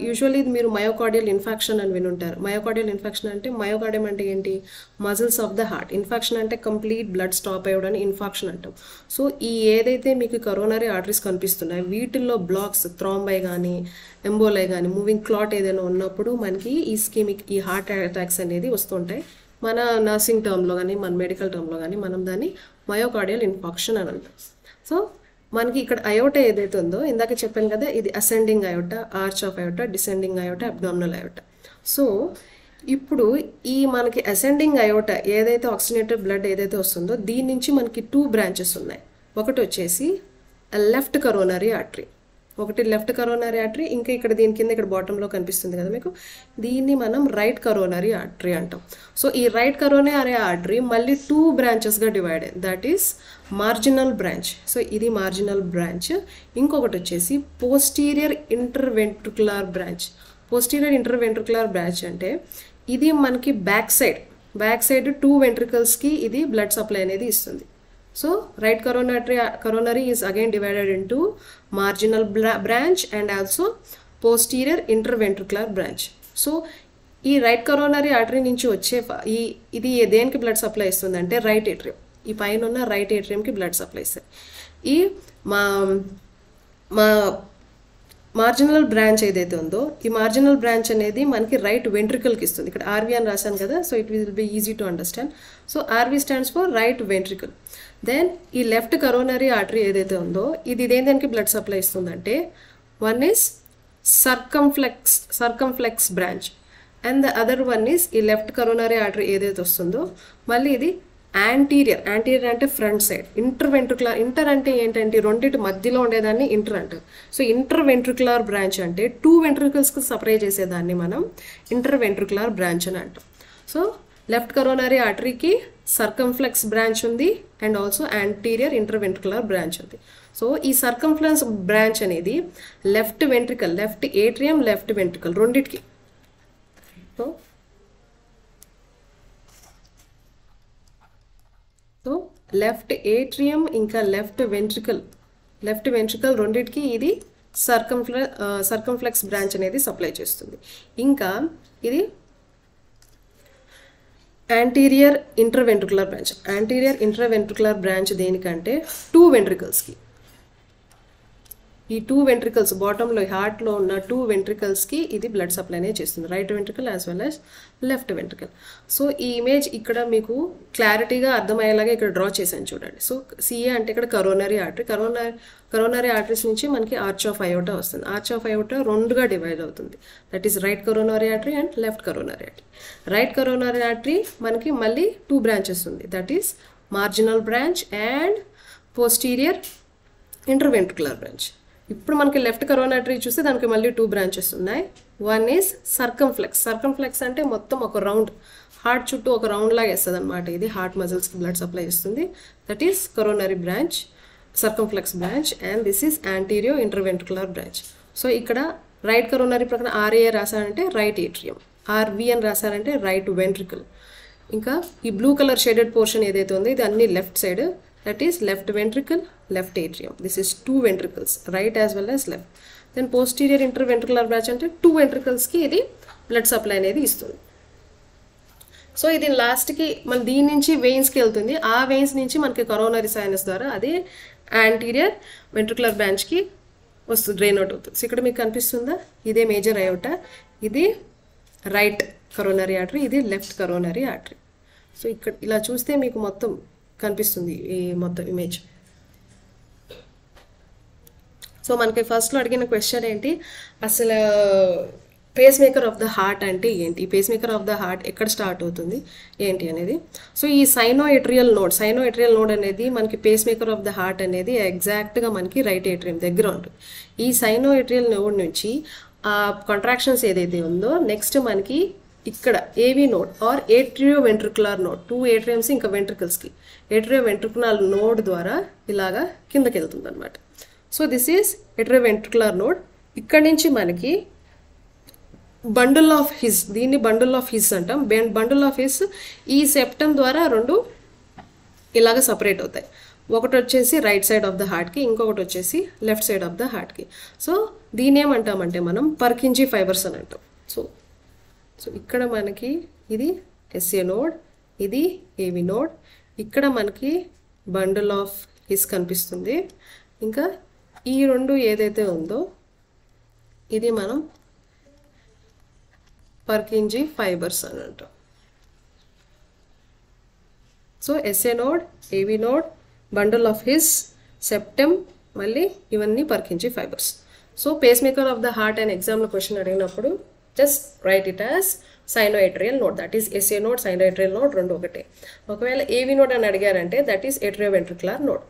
యూజువల్లీ మీరు మయోకార్డియల్ ఇన్ఫెక్షన్ అని వినుంటారు. మయోకార్డియల్ ఇన్ఫెక్షన్ అంటే, మయోకార్డియం అంటే ఏంటి, muscles of the heart. Infection అంటే కంప్లీట్ బ్లడ్ స్టాప్ అయ్యడానికి ఇన్ఫెక్షన్ అంటాం. సో ఈ ఏదైతే మీకు కరోనరీ ఆర్టరీస్ కనిపిస్తున్నాయి వీటిల్లో బ్లాక్స్, థ్రాంబై కానీ ఎంబోలై కానీ మూవింగ్ క్లాట్ ఏదైనా ఉన్నప్పుడు మనకి ఈ స్కీమిక్, ఈ హార్ట్ అటాక్స్ అనేది వస్తుంటాయి. మన నర్సింగ్ టర్మ్లో కానీ మన మెడికల్ టర్మ్లో కానీ మనం దాన్ని మయోకార్డియల్ ఇన్ఫెక్షన్ అని అంటాం. సో మనకి ఇక్కడ అయోటా ఏదైతే ఉందో ఇందాక చెప్పాను కదా, ఇది ascending iota, arch of iota, descending iota, abdominal iota. So ఇప్పుడు ఈ మనకి అసెండింగ్ అయోటా ఏదైతే ఆక్సిజనేటెడ్ బ్లడ్ ఏదైతే వస్తుందో దీని నుంచి మనకి 2 బ్రాంచెస్ ఉన్నాయి. ఒకటి వచ్చేసి లెఫ్ట్ కరోనరీ ఆర్టరీ, ఒకటి లెఫ్ట్ కరోనరీ ఆర్టరీ, ఇంకా ఇక్కడ దీని కింద ఇక్కడ బాటంలో కనిపిస్తుంది కదా మీకు, దీన్ని మనం రైట్ కరోనరీ ఆర్టరీ అంటాం. సో ఈ రైట్ కరోనరీ ఆర్టరీ మళ్ళీ 2 బ్రాంచెస్గా డివైడ్ అయ్యింది, that is marginal branch. So ఇది మార్జినల్ బ్రాంచ్. ఇంకొకటి వచ్చేసి posterior interventricular branch. Posterior interventricular branch అంటే ఇది మనకి బ్యాక్ సైడ్ 2 వెంట్రికల్స్కి ఇది బ్లడ్ సప్లై అనేది ఇస్తుంది. So right coronary is again divided into marginal branch and also posterior interventricular branch. So ఈ రైట్ కరోనరీ ఆర్టరీ నుంచి వచ్చే ఇది దేనికి బ్లడ్ సప్లై ఇస్తుంది అంటే రైట్ ఏట్రియం. ఈ పైన ఉన్న రైట్ ఏట్రియంకి బ్లడ్ సప్లై ఇస్తుంది. ఈ మా మార్జినల్ బ్రాంచ్ ఏదైతే ఉందో ఈ మార్జినల్ బ్రాంచ్ అనేది మనకి రైట్ వెంట్రికల్కి ఇస్తుంది. ఇక్కడ ఆర్వీ అని రాశాను కదా, so it will be easy to understand. So RV stands for right ventricle. Then ఈ లెఫ్ట్ కరోనరీ ఆర్టరీ ఏదైతే ఉందో ఇది దేనికి బ్లడ్ సప్లై ఇస్తుందంటే, one is circumflex branch and the other one is ఈ లెఫ్ట్ కరోనరీ ఆర్టరీ ఏదైతే వస్తుందో మళ్ళీ ఇది యాంటీరియర్ అంటే ఫ్రంట్ సైడ్. ఇంటర్ అంటే ఏంటంటే రెండింటి మధ్యలో ఉండేదాన్ని ఇంటర్ అంటారు. సో ఇంటర్ వెంట్రికులర్ బ్రాంచ్ అంటే 2 వెంట్రికల్స్కి సపరేట్ చేసేదాన్ని మనం ఇంటర్ వెంట్రికులర్ బ్రాంచ్ అని అంటాం. So left coronary ఆర్టరీకి circumflex branch ఉంది and also anterior inter ventricular branch ఉంది. సో ఈ సర్కంఫ్లెక్స్ బ్రాంచ్ అనేది లెఫ్ట్ ఏట్రియం లెఫ్ట్ వెంట్రికల్ రెండింటికి. సో లెఫ్ట్ ఏట్రియం ఇంకా లెఫ్ట్ వెంట్రికల్ రెండింటికి ఇది సర్కంఫ్లెక్స్ బ్రాంచ్ అనేది సప్లై చేస్తుంది. ఇంకా ఇది యాంటీరియర్ ఇంటర్వెంట్రికులర్ బ్రాంచ్ దేనికంటే 2 వెంట్రికల్స్కి. ఈ 2 వెంట్రికల్స్ బాటంలో హార్ట్లో ఉన్న 2 వెంట్రికల్స్కి ఇది బ్లడ్ సప్లైనే చేస్తుంది, right ventricle as well as left ventricle. So ఈ ఇమేజ్ ఇక్కడ మీకు క్లారిటీగా అర్థమయ్యేలాగా ఇక్కడ డ్రా చేశాను చూడండి. సో సిఏ అంటే ఇక్కడ కరోనరీ ఆర్టరీస్ నుంచి మనకి ఆర్చ్ ఆఫ్ అయోటా వస్తుంది. ఆర్చ్ ఆఫ్ అయోటా 2గా డివైడ్ అవుతుంది. That is right coronary artery and left coronary artery. Right coronary artery మనకి మళ్ళీ 2 బ్రాంచెస్ ఉంది. That is marginal branch and posterior interventricular branch. ఇప్పుడు మనకి లెఫ్ట్ కరోనరీ చూస్తే దానికి మళ్ళీ 2 బ్రాంచెస్ ఉన్నాయి. వన్ ఈజ్ సర్కంఫ్లెక్స్ అంటే మొత్తం ఒక రౌండ్ హార్ట్ చుట్టూ ఒక రౌండ్ లాగా వేస్తుంది అనమాట. ఇది హార్ట్ మజిల్స్కి బ్లడ్ సప్లై చేస్తుంది. That is coronary branch, circumflex branch and this is anterior interventricular branch. So ఇక్కడ రైట్ కరోనరీ ప్రకారం ఆర్ఏ రాశారంటే రైట్ ఏట్రియం, ఆర్వి అని రాశారంటే రైట్ వెంట్రికల్. ఇంకా ఈ బ్లూ కలర్ షేడెడ్ పోర్షన్ ఏదైతే ఉందో ఇది అన్ని left side. That is left ventricle, left atrium. This is 2 ventricles, right as well as left. Then posterior interventricular branch ante 2 ventricles ki idi blood supply anedi istundi. So idi last ki man deen nunchi veins ki veltundi. Aa veins nunchi manaki coronary sinus dwara adi anterior ventricular branch ki vastundi, drain out avutundi. So ikkada meeku kanpistunda ide major aorta, idi right coronary artery, ఇది left coronary artery. సో ఇక్కడ ఇలా చూస్తే మీకు మొత్తం కనిపిస్తుంది ఈ మొత్తం ఇమేజ్. సో మనకి ఫస్ట్లో అడిగిన క్వశ్చన్ ఏంటి, అసలు pacemaker of the heart అంటే ఏంటి, pacemaker of the heart ఎక్కడ స్టార్ట్ అవుతుంది ఏంటి అనేది. సో ఈ సైనోఎట్రియల్ నోడ్ అనేది మనకి pacemaker of the heart అనేది ఎగ్జాక్ట్గా మనకి రైట్ ఏట్రియం దగ్గర ఉంటుంది. ఈ సైనోఎట్రియల్ నోడ్ నుంచి ఆ కాంట్రాక్షన్స్ ఏదైతే ఉందో నెక్స్ట్ మనకి ఇక్కడ AV node or atrio ventricular node, 2 atriums ఇంకా వెంట్రికల్స్కి ఏట్రియో వెంట్రికులర్ నోడ్ ద్వారా ఇలాగా కిందకి వెళ్తుంది అనమాట. So this is atrio ventricular node. ఇక్కడ నుంచి మనకి బండిల్ ఆఫ్ హిస్, దీన్ని బండిల్ ఆఫ్ హిస్ అంటాం. బండిల్ ఆఫ్ హిస్ ఈ సెప్టమ్ ద్వారా 2 ఇలాగ సపరేట్ అవుతాయి. ఒకటి వచ్చేసి రైట్ సైడ్ ఆఫ్ ద హార్ట్కి, ఇంకొకటి వచ్చేసి లెఫ్ట్ సైడ్ ఆఫ్ ద హార్ట్కి. సో దీని ఏమంటామంటే మనం పర్కింజీ ఫైబర్స్ అని అంటాం. సో ఇక్కడ మనకి ఇది ఎస్ఏ నోడ్, ఇది ఏవి నోడ్. ఇక్కడ మనకి బండిల్ ఆఫ్ హిస్ కనిపిస్తుంది. ఇంకా ఈ 2 ఏదైతే ఉందో ఇది మనం పర్కింజీ ఫైబర్స్ అని అంటాం. So SA node, AV node, bundle of His, septum, మళ్ళీ ఇవన్నీ Purkinje fibres. So pacemaker of the heart అనే ఎగ్జామ్లో క్వశ్చన్ అడిగినప్పుడు just write it as sinoatrial node, that is SA node, sinoatrial node 2 ఒకటే. ఒకవేళ AV node అని అడిగారంటే that is atrioventricular node.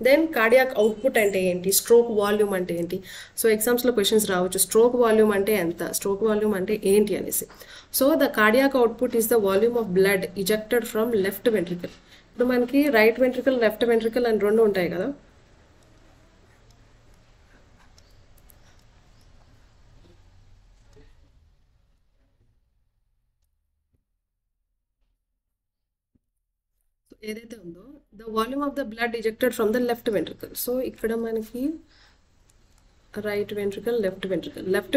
Then cardiac output అంటే ఏంటి, స్ట్రోక్ వాల్యూమ్ అంటే ఏంటి. సో ఎగ్జామ్స్లో క్వశ్చన్స్ రావచ్చు, స్ట్రోక్ వాల్యూమ్ అంటే ఎంత, స్ట్రోక్ వాల్యూమ్ అంటే ఏంటి అనేసి. So the cardiac output is the volume of blood ejected from left ventricle. ఇప్పుడు మనకి రైట్ వెంట్రికల్, లెఫ్ట్ వెంట్రికల్ అని 2 ఉంటాయి కదా. ఏదైతే ఉందో the volume of the blood ejected from the left ventricle. So ఇక్కడ మనకి రైట్ వెంట్రికల్, లెఫ్ట్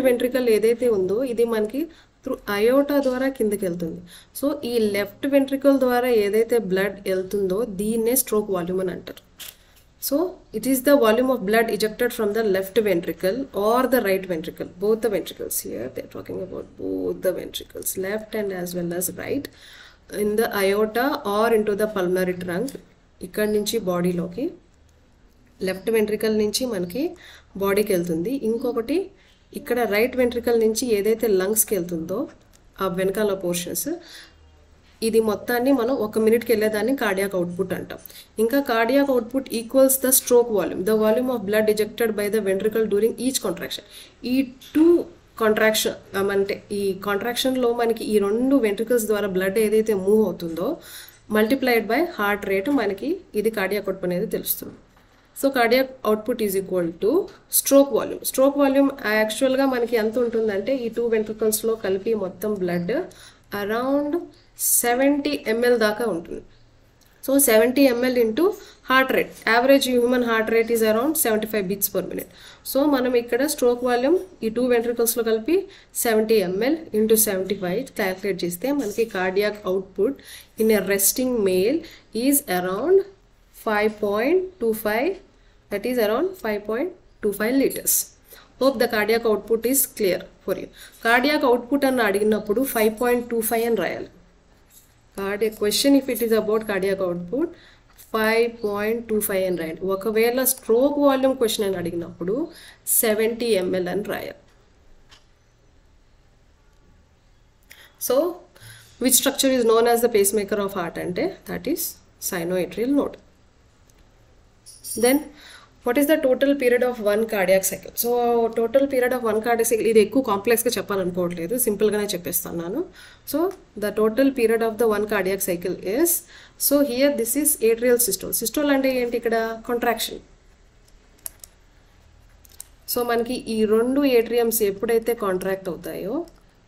వెంట్రికల్ ఏదైతే ఉందో ఇది మనకి త్రూ అయోటా ద్వారా కిందకి వెళ్తుంది. సో ఈ లెఫ్ట్ వెంట్రికల్ ద్వారా ఏదైతే బ్లడ్ వెళ్తుందో దీన్నే స్ట్రోక్ వాల్యూమ్ అని అంటారు. So it is the volume of blood ejected from the left ventricle or the right ventricle, both the ventricles. Here they are talking about both the ventricles, left and as well as right, in the aorta or into the pulmonary trunk. ఇక్కడ నుంచి బాడీలోకి లెఫ్ట్ వెంట్రికల్ నుంచి మనకి బాడీకి వెళ్తుంది, ఇంకొకటి ఇక్కడ రైట్ వెంట్రికల్ నుంచి ఏదైతే లంగ్స్కి వెళ్తుందో ఆ వెనకాల పోర్షన్స్, ఇది మొత్తాన్ని మనం 1 మినిట్కి వెళ్ళేదాన్ని కార్డియాక్ అవుట్పుట్ అంటాం. ఇంకా cardiac output equals the stroke volume, the volume of blood ejected by the ventricle during each contraction. ఈ 2 కాంట్రాక్షన్ అంటే ఈ కాంట్రాక్షన్లో మనకి ఈ 2 వెంట్రికల్స్ ద్వారా బ్లడ్ ఏదైతే మూవ్ అవుతుందో మల్టిప్లైడ్ బై హార్ట్ రేట్ మనకి ఇది కార్డియాక్ అవుట్పుట్ అనేది తెలుస్తుంది. So cardiac output is equal to stroke volume. Stroke volume యాక్చువల్గా మనకి ఎంత ఉంటుందంటే ఈ 2 వెంట్రికల్స్లో కలిపి మొత్తం బ్లడ్ అరౌండ్ 70 ml దాకా ఉంటుంది. So 70 ml into heart rate, average human heart rate is around 75 beats per minute. So మనం ఇక్కడ స్ట్రోక్ వాల్యూమ్ ఈ 2 వెంట్రికల్స్లో కలిపి 70 ml ఇంటూ 75 క్యాల్కులేట్ చేస్తే మనకి cardiac output in a resting male is around 5.25, that is around 5.25 liters. Hope the cardiac output is clear for you. Cardiac output అని అడిగినప్పుడు 5.25 అని రాయాలి. Cardiac question if it is about cardiac output 5.25 అని రాయాలి. ఒకవేళ స్ట్రోక్ వాల్యూమ్ క్వశ్చన్ అని అడిగినప్పుడు 70 ml అని రాయాలి. So which structure is known as the pacemaker of heart అంటే that is sinoatrial node. Then what is the total period of one cardiac cycle? So total period of one cardiac cycle ఇది ఎక్కువ కాంప్లెక్స్గా చెప్పాలనుకోవట్లేదు, సింపుల్గానే చెప్పేస్తున్నాను. So the total period of the one cardiac cycle is, so here this is atrial systole. Systole అంటే ఏంటి? ఇక్కడ కాంట్రాక్షన్. సో మనకి ఈ 2 ఏట్రియమ్స్ ఎప్పుడైతే కాంట్రాక్ట్ అవుతాయో,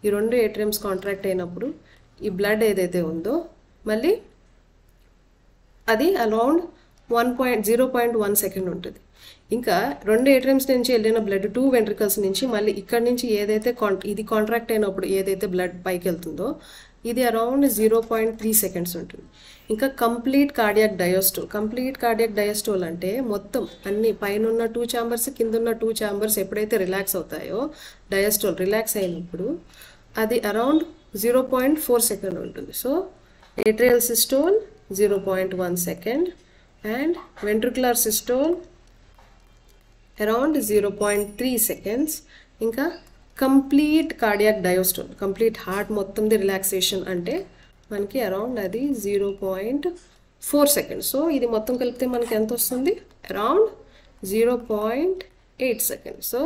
ఈ 2 ఏట్రియమ్స్ కాంట్రాక్ట్ అయినప్పుడు ఈ బ్లడ్ ఏదైతే ఉందో మళ్ళీ అది అరౌండ్ 0.1 సెకండ్ ఉంటుంది. ఇంకా 2 ఏట్రియమ్స్ నుంచి వెళ్ళిన బ్లడ్ 2 వెంట్రికల్స్ నుంచి మళ్ళీ ఇక్కడ నుంచి ఏదైతే ఇది కాంట్రాక్ట్ అయినప్పుడు ఏదైతే బ్లడ్ పైకి వెళ్తుందో ఇది అరౌండ్ 0.3 సెకండ్స్ ఉంటుంది. ఇంకా complete cardiac diastole. Complete cardiac diastole అంటే మొత్తం అన్ని పైన ఉన్న 2 ఛాంబర్స్ కింద ఉన్న 2 ఛాంబర్స్ ఎప్పుడైతే రిలాక్స్ అవుతాయో, డయాస్టోల్ రిలాక్స్ అయినప్పుడు అది అరౌండ్ 0.4 సెకండ్ ఉంటుంది. So atrial systole 0.1 second and ventricular systole around 0.3 seconds. ఇంకా complete cardiac diastole, complete heart మొత్తంది రిలాక్సేషన్ అంటే మనకి అరౌండ్ అది 0.4 సెకండ్స్. సో ఇది మొత్తం కలిపితే మనకి ఎంత వస్తుంది? Around 0.8 seconds. So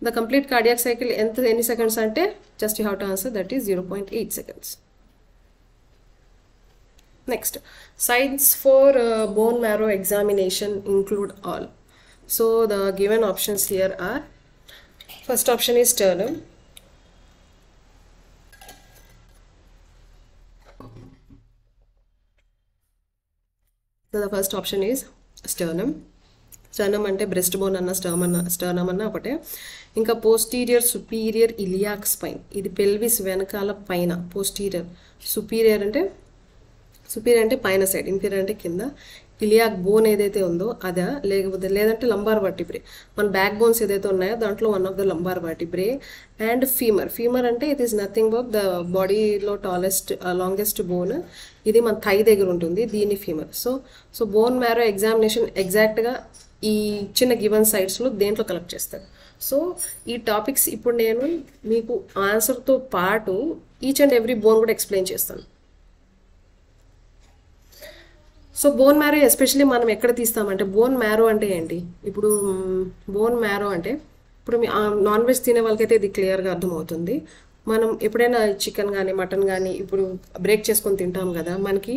the complete cardiac cycle ఎన్ని సెకండ్స్ అంటే just you have to answer that is 0.8 seconds. Next, signs for bone marrow examination include all. So the given options here are, first option is sternum. So the first option is sternum. Sternum అంటే బ్రెస్ట్ బోన్ అన్న స్టర్నమ్ అన్న ఒకటే. ఇంకా పోస్టీరియర్ సుపీరియర్ ఇలియాక్ స్పైన్, ఇది పెల్విస్ వెనకాల పైన. పోస్టీరియర్, సుపీరియర్ అంటే పైన సైడ్, ఇన్ఫీరియర్ అంటే కింద. ఇలియాక్ బోన్ ఏదైతే ఉందో అదా, లేదంటే లంబార్ వర్టిబ్రే, మన బ్యాక్ బోన్స్ ఏదైతే ఉన్నాయో దాంట్లో one of the lumbar vertebrae. And femur అంటే it is nothing but the బాడీలో లాంగెస్ట్ బోన్, ఇది మన థై దగ్గర ఉంటుంది, దీన్ని femur. So bone marrow examination ఎగ్జాక్ట్గా ఈ చిన్న గివెన్ సైట్స్లో దేంట్లో కలెక్ట్ చేస్తారు. సో ఈ టాపిక్స్ ఇప్పుడు నేను మీకు ఆన్సర్తో పాటు ఈచ్ అండ్ ఎవ్రీ బోన్ కూడా ఎక్స్ప్లెయిన్ చేస్తాను. సో బోన్ మ్యారో ఎస్పెషలీ మనం ఎక్కడ తీస్తామంటే, బోన్ మ్యారో అంటే ఏంటి? ఇప్పుడు బోన్ మ్యారో అంటే ఇప్పుడు నాన్ వెజ్ తినే వాళ్ళకైతే ఇది క్లియర్గా అర్థమవుతుంది. మనం ఎప్పుడైనా చికెన్ కానీ మటన్ కానీ ఇప్పుడు బ్రేక్ చేసుకొని తింటాం కదా, మనకి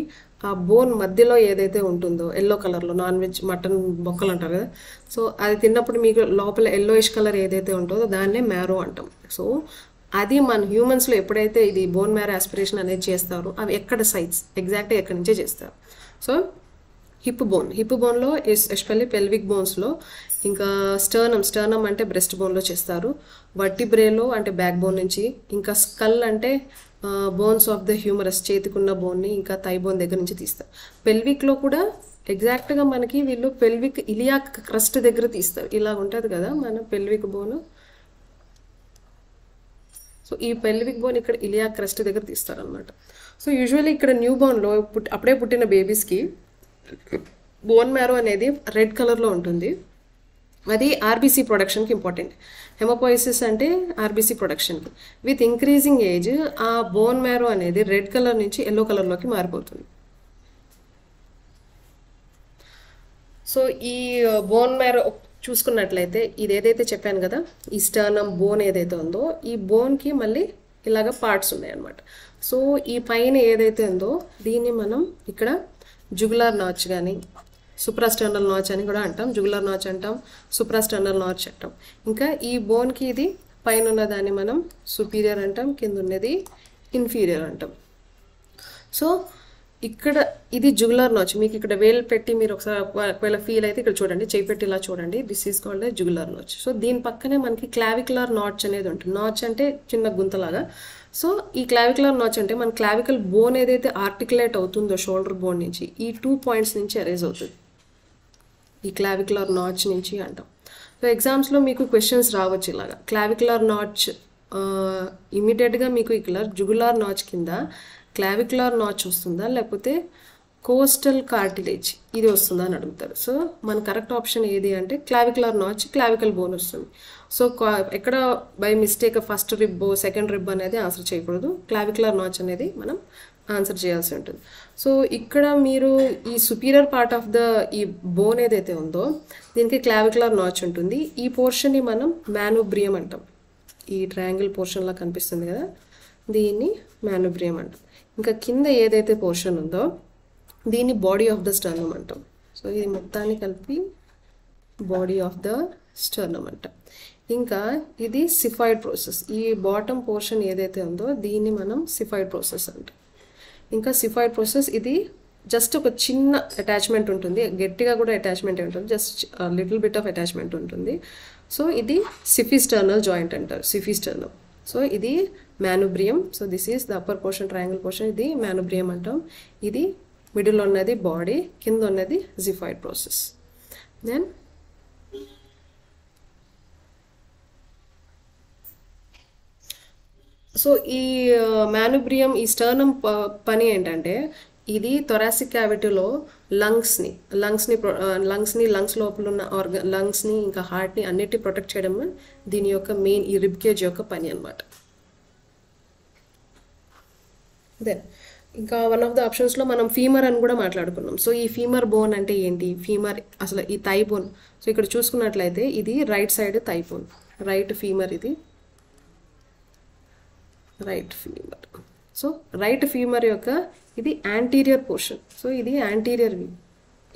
ఆ బోన్ మధ్యలో ఏదైతే ఉంటుందో ఎల్లో కలర్లో, నాన్ వెజ్ మటన్ బొక్కలు అంటారు కదా, సో అది తిన్నప్పుడు మీకు లోపల ఎల్లోయిష్ కలర్ ఏదైతే ఉంటుందో దాన్నే మ్యారో అంటాం. సో అది మన హ్యూమన్స్లో ఎప్పుడైతే ఇది బోన్ మ్యారో ఆస్పిరేషన్ అనేది చేస్తారో అవి ఎక్కడ సైట్స్ ఎగ్జాక్ట్గా ఎక్కడి నుంచే చేస్తారు. సో హిప్ బోన్లో ఎస్పెషల్లీ పెల్విక్ బోన్స్లో, ఇంకా స్టర్నమ్ అంటే బ్రెస్ట్ బోన్లో చేస్తారు. వర్టిబ్రేలో అంటే బ్యాక్ బోన్ నుంచి, ఇంకా స్కల్ అంటే బోన్స్ ఆఫ్ ద హ్యూమరస్, చేతికున్న బోన్ని ఇంకా థై బోన్ దగ్గర నుంచి తీస్తారు. పెల్విక్లో కూడా ఎగ్జాక్ట్గా మనకి వీళ్ళు పెల్విక్ ఇలియాక్ క్రస్ట్ దగ్గర తీస్తారు. ఇలా ఉంటుంది కదా మన పెల్విక్ బోన్. సో ఈ పెల్విక్ బోన్ ఇక్కడ ఇలియాక్ క్రస్ట్ దగ్గర తీస్తారు అనమాట. సో యూజువల్లీ ఇక్కడ న్యూ బోన్లో అప్పుడే పుట్టిన బేబీస్కి బోన్ మ్యారో అనేది రెడ్ కలర్లో ఉంటుంది. అది ఆర్బీసీ ప్రొడక్షన్కి ఇంపార్టెంట్. హెమోపోయిసిస్ అంటే ఆర్బీసీ ప్రొడక్షన్కి. విత్ ఇంక్రీజింగ్ ఏజ్ ఆ బోన్ మ్యారో అనేది రెడ్ కలర్ నుంచి ఎల్లో కలర్లోకి మారిపోతుంది. సో ఈ బోన్ మ్యారో చూసుకున్నట్లయితే ఇది ఏదైతే చెప్పాను కదా, ఈ స్టర్నమ్ బోన్ ఏదైతే ఉందో ఈ బోన్కి మళ్ళీ ఇలాగ పార్ట్స్ ఉన్నాయన్నమాట. సో ఈ పైన ఏదైతే ఉందో దీన్ని మనం ఇక్కడ జుగులార్ నాచ్ కానీ సుప్రాస్టర్నల్ నాచ్ అని కూడా అంటాం. జుగులార్ నాచ్ అంటాం, సుప్రాస్టర్నల్ నాచ్ అంటాం. ఇంకా ఈ బోన్కి ఇది పైన ఉన్న దాన్ని మనం సుపీరియర్ అంటాం, కింద ఉన్నది ఇన్ఫీరియర్ అంటాం. సో ఇక్కడ ఇది జుగులార్ నాచ్. మీకు ఇక్కడ వేలు పెట్టి మీరు ఒకవేళ ఫీల్ అయితే ఇక్కడ చూడండి, చేయి పెట్టి ఇలా చూడండి. This is called jugular notch. So దీని పక్కనే మనకి క్లావికులర్ నాచ్ అనేది ఉంటుంది. నాచ్ అంటే చిన్న గుంతలాగా. సో ఈ క్లావికులర్ నాచ్ అంటే మన క్లావికల్ బోన్ ఏదైతే ఆర్టికులేట్ అవుతుందో షోల్డర్ బోన్ నుంచి ఈ 2 పాయింట్స్ నుంచి అరేజ్ అవుతుంది, ఈ క్లావికులర్ నాచ్ నుంచి అంటాం. సో ఎగ్జామ్స్లో మీకు క్వశ్చన్స్ రావచ్చు ఇలాగా, క్లావికులర్ నాచ్ ఇమీడియట్గా మీకు ఇక్కడ జుగులార్ నాచ్ కింద క్లావికులర్ నాచ్ వస్తుందా లేకపోతే కోస్టల్ కార్టిలేజ్ ఇది వస్తుందా అని అడుగుతారు. సో మన కరెక్ట్ ఆప్షన్ ఏది అంటే క్లావికులర్ నాచ్, క్లావికల్ బోన్ వస్తుంది. సో ఎక్కడ by mistake first rib second rib అనేది ఆన్సర్ చేయకూడదు, క్లావికులర్ నాచ్ అనేది మనం ఆన్సర్ చేయాల్సి ఉంటుంది. సో ఇక్కడ మీరు ఈ సుపీరియర్ పార్ట్ ఆఫ్ ద ఈ బోన్ ఏదైతే ఉందో దీనికి క్లావికులర్ నాచ్ ఉంటుంది. ఈ పోర్షన్ని మనం మానోబ్రియం అంటాం. ఈ ట్రయాంగిల్ పోర్షన్లా కనిపిస్తుంది కదా, దీన్ని మానోబ్రియం అంటాం. ఇంకా కింద ఏదైతే పోర్షన్ ఉందో దీన్ని బాడీ ఆఫ్ ద స్టర్నమ్ అంటాం. సో ఇది మొత్తాన్ని కలిపి బాడీ ఆఫ్ ద స్టర్నమ్ అంటాం. ఇంకా ఇది సిఫాయిడ్ ప్రాసెస్. ఈ బాటమ్ పోర్షన్ ఏదైతే ఉందో దీన్ని మనం సిఫాయిడ్ ప్రాసెస్ అంటాం. ఇంకా సిఫాయిడ్ ప్రాసెస్ ఇది జస్ట్ ఒక చిన్న అటాచ్మెంట్ ఉంటుంది, గట్టిగా కూడా అటాచ్మెంట్ ఉంటుంది, just little bit of attachment ఉంటుంది. సో ఇది సిఫిస్టర్నల్ జాయింట్ అంటారు, సిఫిస్టర్నల్. సో ఇది manubrium. So this is the upper portion, triangle portion, ఇది మానోబ్రియం అంటాం. ఇది మిడిల్ ఉన్నది బాడీ, కింద ఉన్నది సిఫాయిడ్ ప్రాసెస్. దెన్ సో ఈ మానోబ్రియం, ఈ స్టర్నమ్ పని ఏంటంటే ఇది థొరాసిక్ క్యావిటీలో లంగ్స్ లోపల ఉన్న లంగ్స్ని ఇంకా హార్ట్ని అన్నిటి ప్రొటెక్ట్ చేయడం దీని యొక్క మెయిన్, ఈ రిబ్ కేజ్ యొక్క పని అన్నమాట. దెన్ ఇంకా వన్ ఆఫ్ ద ఆప్షన్స్లో మనం ఫీమర్ అని కూడా మాట్లాడుకున్నాం. సో ఈ ఫీమర్ బోన్ అంటే ఏంటి, ఫీమర్ అసలు ఈ థై బోన్. సో ఇక్కడ చూసుకున్నట్లయితే ఇది right side thigh bone, right femur, ఇది right femur. So right femur యొక్క ఇది యాంటీరియర్ పోర్షన్. సో ఇది యాంటీరియర్ వ్యూ,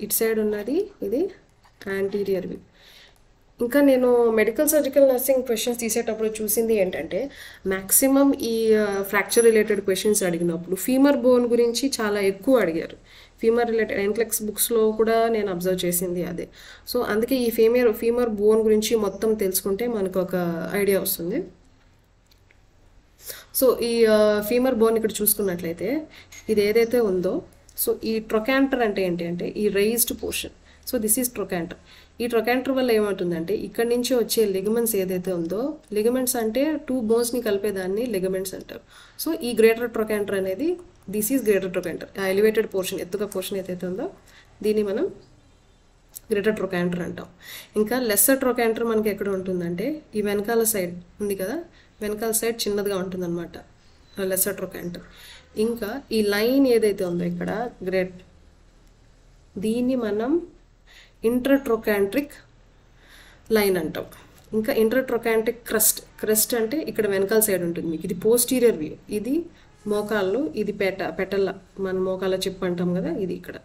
ఇటు సైడ్ ఉన్నది ఇది యాంటీరియర్ వ్యూ. ఇంకా నేను మెడికల్ సర్జికల్ నర్సింగ్ క్వశ్చన్స్ తీసేటప్పుడు చూసింది ఏంటంటే మ్యాక్సిమం ఈ ఫ్రాక్చర్ రిలేటెడ్ క్వశ్చన్స్ అడిగినప్పుడు ఫీమర్ బోన్ గురించి చాలా ఎక్కువ అడిగారు. ఫీమర్ రిలేటెడ్ ఎన్క్లెక్స్ బుక్స్లో కూడా నేను అబ్జర్వ్ చేసింది అదే. సో అందుకే ఈ ఫీమర్ బోన్ గురించి మొత్తం తెలుసుకుంటే మనకు ఒక ఐడియా వస్తుంది. సో ఈ ఫీమర్ బోన్ ఇక్కడ చూసుకున్నట్లయితే ఇది ఏదైతే ఉందో, సో ఈ ట్రొకాంటర్ అంటే ఏంటి అంటే ఈ raised portion. So this is trochanter. ఈ ట్రొకాంటర్ వల్ల ఏమవుతుందంటే ఇక్కడ నుంచి వచ్చే లిగమెంట్స్ ఏదైతే ఉందో, లిగమెంట్స్ అంటే 2 బోన్స్ని కలిపేదాన్ని లిగమెంట్స్ అంటారు. సో ఈ గ్రేటర్ ట్రొకాంటర్ అనేది, దిస్ ఈజ్ గ్రేటర్ ట్రొకాంటర్. ఆ ఎలివేటెడ్ పోర్షన్, ఎత్తుగా పోర్షన్ ఏదైతే ఉందో దీన్ని మనం గ్రేటర్ ట్రొకాంటర్ అంటాం. ఇంకా లెస్సర్ ట్రొకాంటర్ మనకి ఎక్కడ ఉంటుందంటే ఈ వెనకాల సైడ్ ఉంది కదా, వెనకాల సైడ్ చిన్నదిగా ఉంటుందన్నమాట లెస్సర్ ట్రొకాంటర్. ఇంకా ఈ లైన్ ఏదైతే ఉందో ఇక్కడ దీన్ని మనం ఇంట్రాట్రొకాంట్రిక్ లైన్ అంటాం. ఇంకా ఇంట్రాట్రొకాంట్రిక్ క్రెస్ట్ అంటే ఇక్కడ వెనకాల సైడ్ ఉంటుంది మీకు, ఇది పోస్టీరియర్ వ్యూ. ఇది మోకాళ్ళు, ఇది పెటల్ల, మన మోకాళ్ళ చిప్ అంటాం కదా, ఇది ఇక్కడ.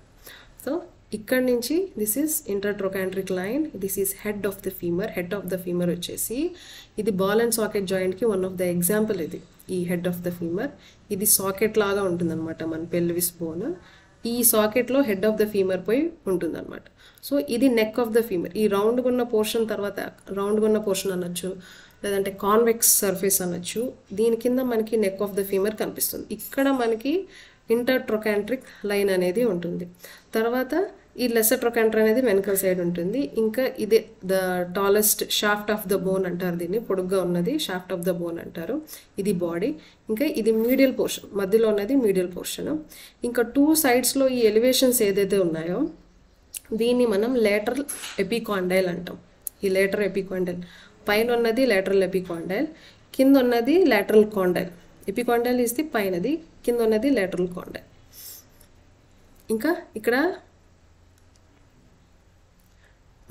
సో ఇక్కడ నుంచి this is intertrochanteric line, this is head of the femur. Head of the femur వచ్చేసి ఇది బాల్ అండ్ సాకెట్ జాయింట్కి వన్ ఆఫ్ ద ఎగ్జాంపుల్. ఇది ఈ హెడ్ ఆఫ్ ద ఫీమర్, ఇది సాకెట్ లాగా ఉంటుందన్నమాట మన పెల్విస్ బోన్. ఈ సాకెట్లో హెడ్ ఆఫ్ ద ఫీమర్ పోయి ఉంటుందన్నమాట. సో ఇది నెక్ ఆఫ్ ద ఫీమర్. ఈ రౌండ్గా ఉన్న పోర్షన్ తర్వాత రౌండ్గా ఉన్న పోర్షన్ అనొచ్చు, లేదంటే కాన్వెక్స్ సర్ఫేస్ అనొచ్చు. దీని కింద మనకి నెక్ ఆఫ్ ద ఫీమర్ కనిపిస్తుంది. ఇక్కడ మనకి ఇంటర్ట్రొకాంట్రిక్ లైన్ అనేది ఉంటుంది. తర్వాత ఈ లెస్సర్ ట్రొకాంటర్ అనేది వెనకాల సైడ్ ఉంటుంది. ఇంకా ఇదే the tallest shaft of the bone అంటారు, దీన్ని పొడుగ్గా ఉన్నది షాఫ్ట్ ఆఫ్ ద బోన్ అంటారు. ఇది బాడీ. ఇంకా ఇది మీడియల్ పోర్షన్, మధ్యలో ఉన్నది మీడియల్ పోర్షన్. ఇంకా 2 సైడ్స్లో ఈ ఎలివేషన్స్ ఏదైతే ఉన్నాయో దీన్ని మనం లేటరల్ ఎపికాండైల్ అంటాం. ఈ లేటరల్ ఎపికాండైల్. పైన ఉన్నది లేటరల్ ఎపికాండైల్, కింద ఉన్నది లేటరల్ కాండైల్. ఎపికాండైల్ ఇస్తే పైనది, కింద ఉన్నది లేటరల్ కాండైల్. ఇంకా ఇక్కడ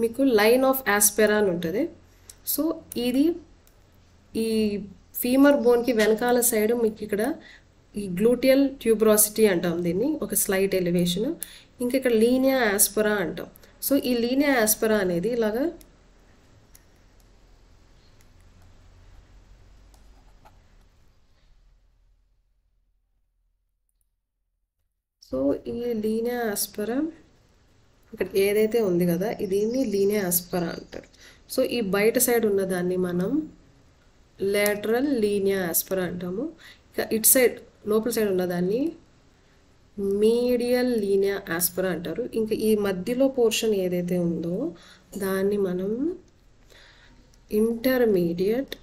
మీకు లైన్ ఆఫ్ ఆస్పెరా అని ఉంటుంది. సో ఇది ఈ ఫీమర్ బోన్కి వెనకాల సైడ్ మీకు ఇక్కడ ఈ గ్లూటియల్ ట్యూబ్రాసిటీ అంటాం దీన్ని, ఒక స్లైట్ ఎలివేషన్. ఇంకా ఇక్కడ లీనియా ఆస్పెరా అంటాం. సో ఈ లీనియా ఆస్పెరా అనేది ఇలాగా సో ఈ లీనియా ఆస్పెరా ఇక్కడ ఏదైతే ఉంది కదా దీన్ని లీనియా ఆస్పెరా అంటారు. సో ఈ బయట సైడ్ ఉన్నదాన్ని మనం లేటరల్ లీనియా ఆస్పెరా అంటాము. ఇక ఇటు సైడ్ లోపల సైడ్ ఉన్నదాన్ని మీడియల్ లీనియా ఆస్పెరా అంటారు. ఇంకా ఈ మధ్యలో పోర్షన్ ఏదైతే ఉందో దాన్ని మనం ఇంటర్మీడియట్,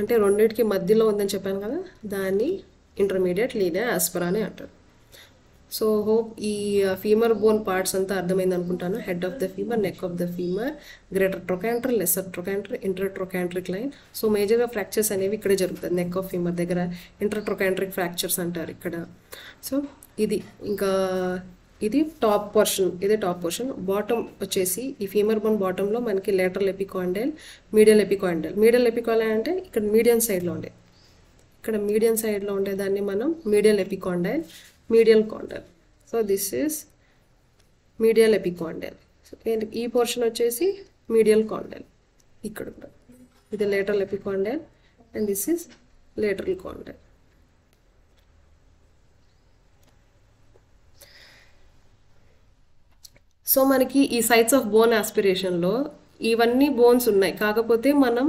అంటే రెండింటికి మధ్యలో ఉందని చెప్పాను కదా, దాన్ని ఇంటర్మీడియట్ లీనియా ఆస్పెరా అని అంటారు. సో హోప్ ఈ ఫీమర్ బోన్ పార్ట్స్ అంతా అర్థమైంది అనుకుంటాను. Head of the femur, neck of the femur, greater trochanter, lesser trochanter, inter trochanteric line. So మేజర్గా ఫ్రాక్చర్స్ అనేవి ఇక్కడే జరుగుతుంది, నెక్ ఆఫ్ ఫీమర్ దగ్గర. ఇంటర్ ట్రొకాంట్రిక్ ఫ్రాక్చర్స్ అంటారు ఇక్కడ. సో ఇది ఇంకా ఇది టాప్ పోర్షన్, ఇదే టాప్ పోర్షన్. బాటమ్ వచ్చేసి ఈ ఫీమర్ బోన్ బాటంలో మనకి lateral epicondyle, medial epicondyle. Medial epicondyle అంటే ఇక్కడ మీడియం సైడ్లో ఉండే, ఇక్కడ మీడియం సైడ్లో ఉండేదాన్ని మనం medial epicondyle, medial condyle. So this is medial epicondyle. So ఈ పోర్షన్ వచ్చేసి medial condyle. ఇక్కడ ఇది lateral epicondyle and this is lateral condyle. So మనకి ఈ సైట్స్ ఆఫ్ బోన్ ఆస్పిరేషన్లో ఇవన్నీ బోన్స్ ఉన్నాయి. కాకపోతే మనం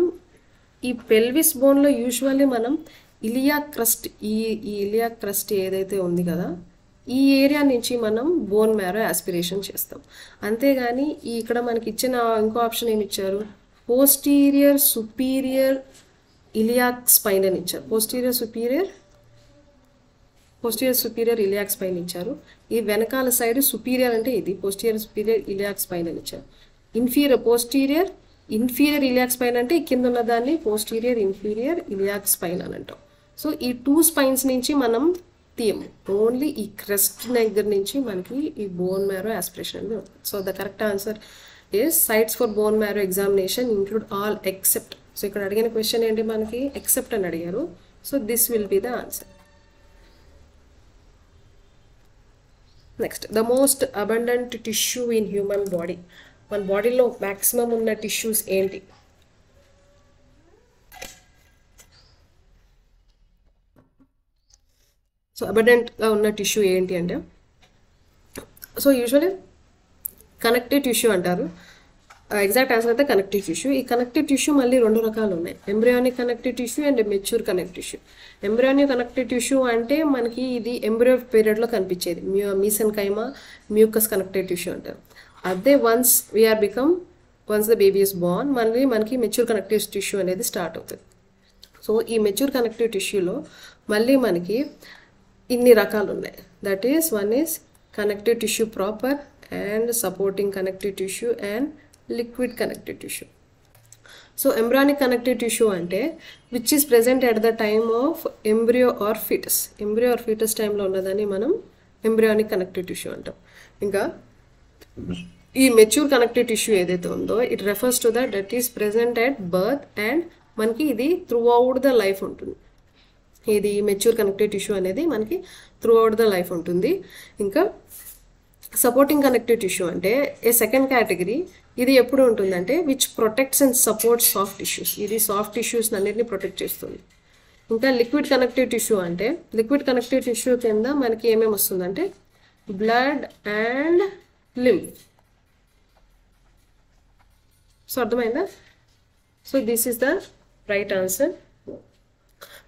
ఈ పెల్విస్ బోన్లో యూజువల్లీ మనం ఇలియాక్ క్రస్ట్, ఈ ఇలియాక్ క్రస్ట్ ఏదైతే ఉంది కదా ఈ ఏరియా నుంచి మనం బోన్ మ్యారో ఆస్పిరేషన్ చేస్తాం. అంతేగాని ఇక్కడ మనకి ఇచ్చిన ఇంకో ఆప్షన్ ఏమి ఇచ్చారు, పోస్టీరియర్ సుపీరియర్ ఇలియాక్ స్పైన్ అని ఇచ్చారు. పోస్టీరియర్ సుపీరియర్ ఇలియాక్ స్పైన్ ఇచ్చారు. ఈ వెనకాల సైడ్ సుపీరియర్ అంటే ఇది పోస్టీరియర్ సుపీరియర్ ఇలియాక్ స్పైన్ అని ఇచ్చారు. పోస్టీరియర్ ఇన్ఫీరియర్ ఇలియాక్ స్పైన్ అంటే కింద ఉన్న దాన్ని పోస్టీరియర్ ఇన్ఫీరియర్ ఇలియాక్ స్పైన్ అని అంటాం. సో ఈ టూ స్పైన్స్ నుంచి మనం తీయము, ఓన్లీ ఈ క్రెస్ట్ దగ్గర నుంచి మనకి ఈ bone marrow aspiration. So the correct answer is sites for bone marrow examination include all except. So ఇక్కడ అడిగిన క్వశ్చన్ ఏంటి మనకి, ఎక్సెప్ట్ అని అడిగారు. So this will be the answer. Next, the most abundant tissue in human body. మన బాడీలో మ్యాక్సిమం ఉన్న టిష్యూస్ ఏంటి? సో అబండెంట్గా ఉన్న టిష్యూ ఏంటి అంటే, సో యూజువల్లీ కనెక్టివ్ టిష్యూ అంటారు. ఎగ్జాక్ట్ ఆన్సర్ అయితే కనెక్టివ్ టిష్యూ. ఈ కనెక్టివ్ టిష్యూ మళ్ళీ రెండు రకాలు ఉన్నాయి, embryonic connective tissue and mature connective tissue. Embryonic connective tissue అంటే మనకి ఇది ఎంబ్రియో పీరియడ్లో కనిపించేది, మీసెన్కైమా మ్యూకస్ కనెక్టివ్ టిష్యూ అంటారు. అదే once the baby is born మళ్ళీ మనకి మెచ్యూర్ కనెక్టివ్ టిష్యూ అనేది స్టార్ట్ అవుతుంది. సో ఈ మెచ్యూర్ కనెక్టివ్ టిష్యూలో మళ్ళీ మనకి ఇన్ని రకాలు ఉన్నాయి. That is one is connective tissue proper and supporting connective tissue and liquid connective tissue. So embryonic connective tissue అంటే which is present at the time of embryo or foetus టైంలో ఉన్నదాన్ని మనం ఎంబ్రియానిక్ కనెక్టివ్ టిష్యూ అంటాం. ఇంకా ఈ మెచ్యూర్ కనెక్టివ్ టిష్యూ ఏదైతే ఉందో it refers to that is present at birth and మనకి ఇది త్రూ అవుట్ ద లైఫ్ ఉంటుంది. ఇది మెచ్యూర్ కనెక్టివ్ టిష్యూ అనేది మనకి త్రూ అవుట్ ద లైఫ్ ఉంటుంది. ఇంకా సపోర్టింగ్ కనెక్టివ్ టిష్యూ అంటే ఏ సెకండ్ కేటగిరీ. ఇది ఎప్పుడు ఉంటుందంటే which protects and supports soft tissues. ఇది సాఫ్ట్ టిష్యూస్ అన్నిటిని ప్రొటెక్ట్ చేస్తుంది. ఇంకా లిక్విడ్ కనెక్టివ్ టిష్యూ అంటే లిక్విడ్ కనెక్టివ్ టిష్యూ కింద మనకి ఏమేమి వస్తుందంటే బ్లడ్ అండ్ లింఫ్. సో అర్థమైందా? So this is the right answer.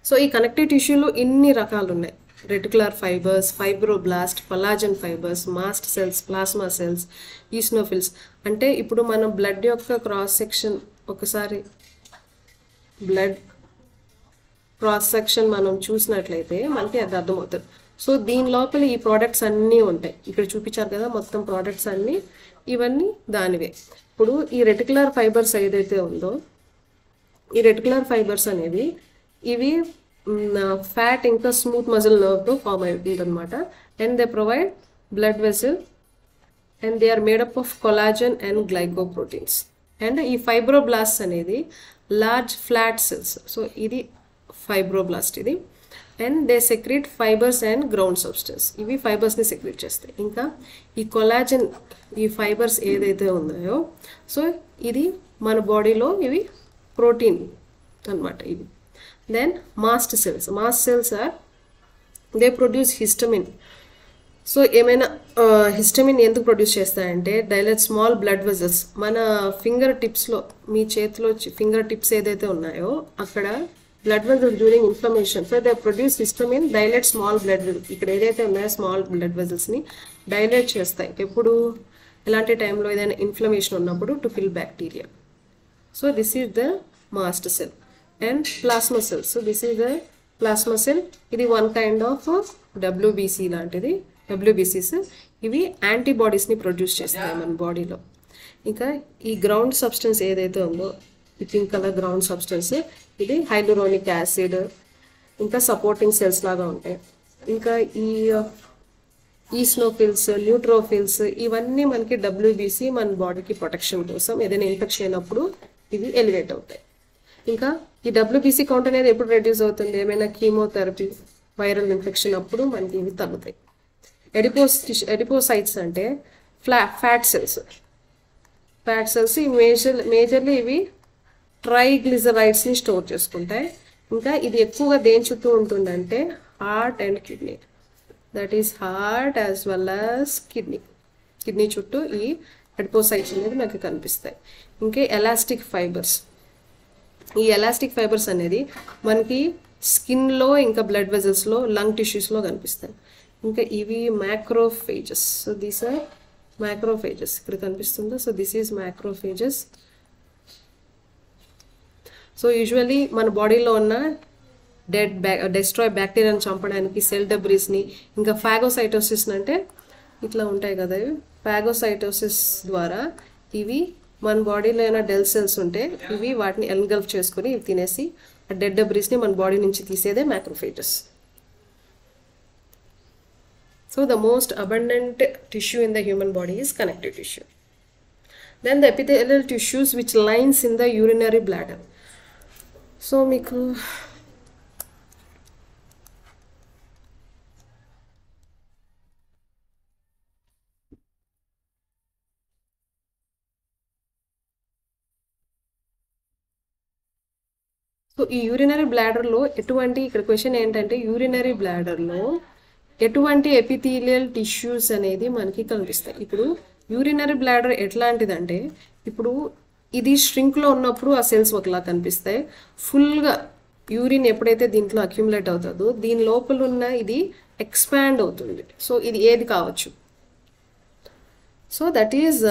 So ఈ కనెక్టివ్ టిష్యూలో ఇన్ని రకాలు ఉన్నాయి. Reticular fibres, fibroblast, collagen fibres, mast cells, plasma cells, eosinophils. అంటే ఇప్పుడు మనం బ్లడ్ యొక్క క్రాస్ సెక్షన్, ఒకసారి బ్లడ్ క్రాస్ సెక్షన్ మనం చూసినట్లయితే మనకి అది అర్థమవుతుంది. సో దీని లోపల ఈ ప్రోడక్ట్స్ అన్నీ ఉంటాయి. ఇక్కడ చూపించారు కదా మొత్తం ప్రోడక్ట్స్ అన్నీ, ఇవన్నీ దానివే. ఇప్పుడు ఈ రెటిక్యులర్ ఫైబర్స్ ఏదైతే ఉందో, ఈ రెటిక్యులర్ ఫైబర్స్ అనేవి ఇవి ఫ్యాట్ ఇంకా స్మూత్ మజిల్ నర్వ్తో ఫామ్ అవుతుంది అనమాట. And they provide blood vessel and they are made up of collagen and glycoproteins. And ఈ ఫైబ్రోబ్లాస్ట్ అనేది లార్జ్ ఫ్లాట్ సెల్స్. సో ఇది ఫైబ్రోబ్లాస్ట్ ఇది. And they secrete fibres and ground substance. ఇవి ఫైబర్స్ని సెక్రెట్ చేస్తాయి. ఇంకా ఈ కొలాజన్, ఈ ఫైబర్స్ ఏదైతే ఉన్నాయో, సో ఇది మన బాడీలో ఇవి ప్రోటీన్ అనమాట ఇవి. Then mast cells are they produce histamine. So ఏమైనా హిస్టమిన్ ఎందుకు ప్రొడ్యూస్ చేస్తాయంటే డైలెట్ స్మాల్ బ్లడ్ వెజల్స్. మన ఫింగర్ టిప్స్లో, మీ చేతిలో ఫింగర్ టిప్స్ ఏదైతే ఉన్నాయో అక్కడ blood vessels during inflammation, so they produce histamine dilate small blood vessels. ఇక్కడ ఏదైతే ఉన్నాయో స్మాల్ బ్లడ్ వెజల్స్ని డైలెట్ చేస్తాయి. ఎప్పుడు, ఎలాంటి టైంలో ఏదైనా ఇన్ఫ్లమేషన్ ఉన్నప్పుడు to kill bacteria. So this is the mast cell. And plasma cells. So this is the plasma cell. ఇది వన్ కైండ్ ఆఫ్ డబ్ల్యూబీసీ లాంటిది. డబ్ల్యూబీసీస్ ఇవి యాంటీబాడీస్ని ప్రొడ్యూస్ చేస్తాయి మన బాడీలో. ఇంకా ఈ గ్రౌండ్ సబ్స్టెన్స్ ఏదైతే ఉందో, ఈ పింక్ కలర్ గ్రౌండ్ సబ్స్టెన్స్, ఇది హైలూరోనిక్ యాసిడ్. ఇంకా సపోర్టింగ్ సెల్స్ లాగా ఉంటాయి. ఇంకా ఈ ఈస్నోఫిల్స్, న్యూట్రోఫిల్స్, ఇవన్నీ మనకి డబ్ల్యూబీసీ మన బాడీకి ప్రొటెక్షన్ కోసం ఏదైనా ఇన్ఫెక్షన్ అయినప్పుడు ఇవి ఎలివేట్ అవుతాయి. ఇంకా ఈ డబ్ల్యూబీసీ కౌంట్ అనేది ఎప్పుడు రెడ్యూస్ అవుతుంది, ఏమైనా కీమోథెరపీ, వైరల్ ఇన్ఫెక్షన్ అప్పుడు మనకి ఇవి తగ్గుతాయి. ఎడిపోసైట్స్ అంటే ఫ్యాట్ సెల్స్. మేజర్లీ ఇవి ట్రైగ్లిజరైడ్స్ని స్టోర్ చేసుకుంటాయి. ఇంకా ఇది ఎక్కువగా దేని చుట్టూ ఉంటుందంటే heart and kidney. That is heart as well as kidney చుట్టూ ఈ ఎడిపోసైట్స్ అనేది మనకి కనిపిస్తాయి. ఇంకా ఎలాస్టిక్ ఫైబర్స్. ఈ ఎలాస్టిక్ ఫైబర్స్ అనేది మనకి స్కిన్లో, ఇంకా బ్లడ్ వెజల్స్లో, లంగ్ టిష్యూస్లో కనిపిస్తాయి. ఇంకా ఇవి macrophages. So these are macrophages. ఇక్కడ కనిపిస్తుందా? So this is macrophages. So usually మన బాడీలో ఉన్న డెస్ట్రాయ్ బ్యాక్టీరియాని చంపడానికి సెల్ డెబ్రీస్ని, ఇంకా ఫాగోసైటోసిస్ అంటే ఇట్లా ఉంటాయి కదా, ఇవి ఫాగోసైటోసిస్ ద్వారా ఇవి మన బాడీలో ఏమైనా డెల్ సెల్స్ ఉంటే ఇవి వాటిని ఎన్గల్ఫ్ చేసుకుని ఇవి తినేసి ఆ డెడ్ డెబ్రీస్ని మన బాడీ నుంచి తీసేదే macrophages. So the most abundant tissue in the human body is connective tissue. Then the epithelial tissues which lines in the urinary bladder. So మీకు సో ఈ యూరినరీ బ్లాడర్లో ఎటువంటి, ఇక్కడ క్వశ్చన్ ఏంటంటే యూరినరీ బ్లాడర్లో ఎటువంటి ఎపిథీలియల్ టిష్యూస్ అనేది మనకి కనిపిస్తాయి. ఇప్పుడు యూరినరీ బ్లాడర్ ఎట్లాంటిదంటే, ఇప్పుడు ఇది స్ట్రింక్లో ఉన్నప్పుడు ఆ సెల్స్ ఒకలా కనిపిస్తాయి. ఫుల్గా యూరిన్ ఎప్పుడైతే దీంట్లో అక్యుములేట్ అవుతుందో దీని లోపల ఉన్న ఇది ఎక్స్పాండ్ అవుతుంది. సో ఇది ఏది కావచ్చు. So that is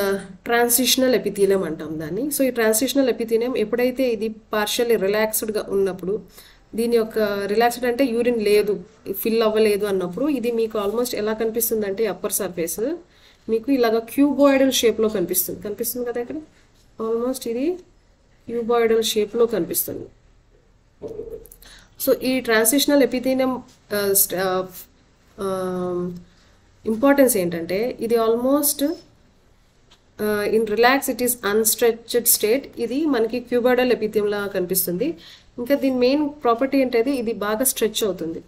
transitional epithelium అంటాం దాన్ని. సో ఈ ట్రాన్సిషనల్ ఎపిథీలియం ఎప్పుడైతే ఇది పార్షియల్లీ రిలాక్స్డ్గా ఉన్నప్పుడు, దీని యొక్క రిలాక్స్డ్ అంటే యూరిన్ లేదు, ఫిల్ అవ్వలేదు అన్నప్పుడు ఇది మీకు ఆల్మోస్ట్ ఎలా కనిపిస్తుంది అంటే అప్పర్ సర్ఫేస్ మీకు ఇలాగ క్యూబాయిడల్ షేప్లో కనిపిస్తుంది కదా. ఇక్కడ ఆల్మోస్ట్ ఇది క్యూబాయిడల్ షేప్లో కనిపిస్తుంది. సో ఈ ట్రాన్సిషనల్ ఎపిథీలియం ఇంపార్టెన్స్ ఏంటంటే ఇది almost in relax it is unstretched state. ఇది మనకి క్యూబాయిడల్ ఎపిథీలియంలా కనిపిస్తుంది. ఇంకా దీని మెయిన్ ప్రాపర్టీ ఏంటంటే ఇది బాగా స్ట్రెచ్ అవుతుంది.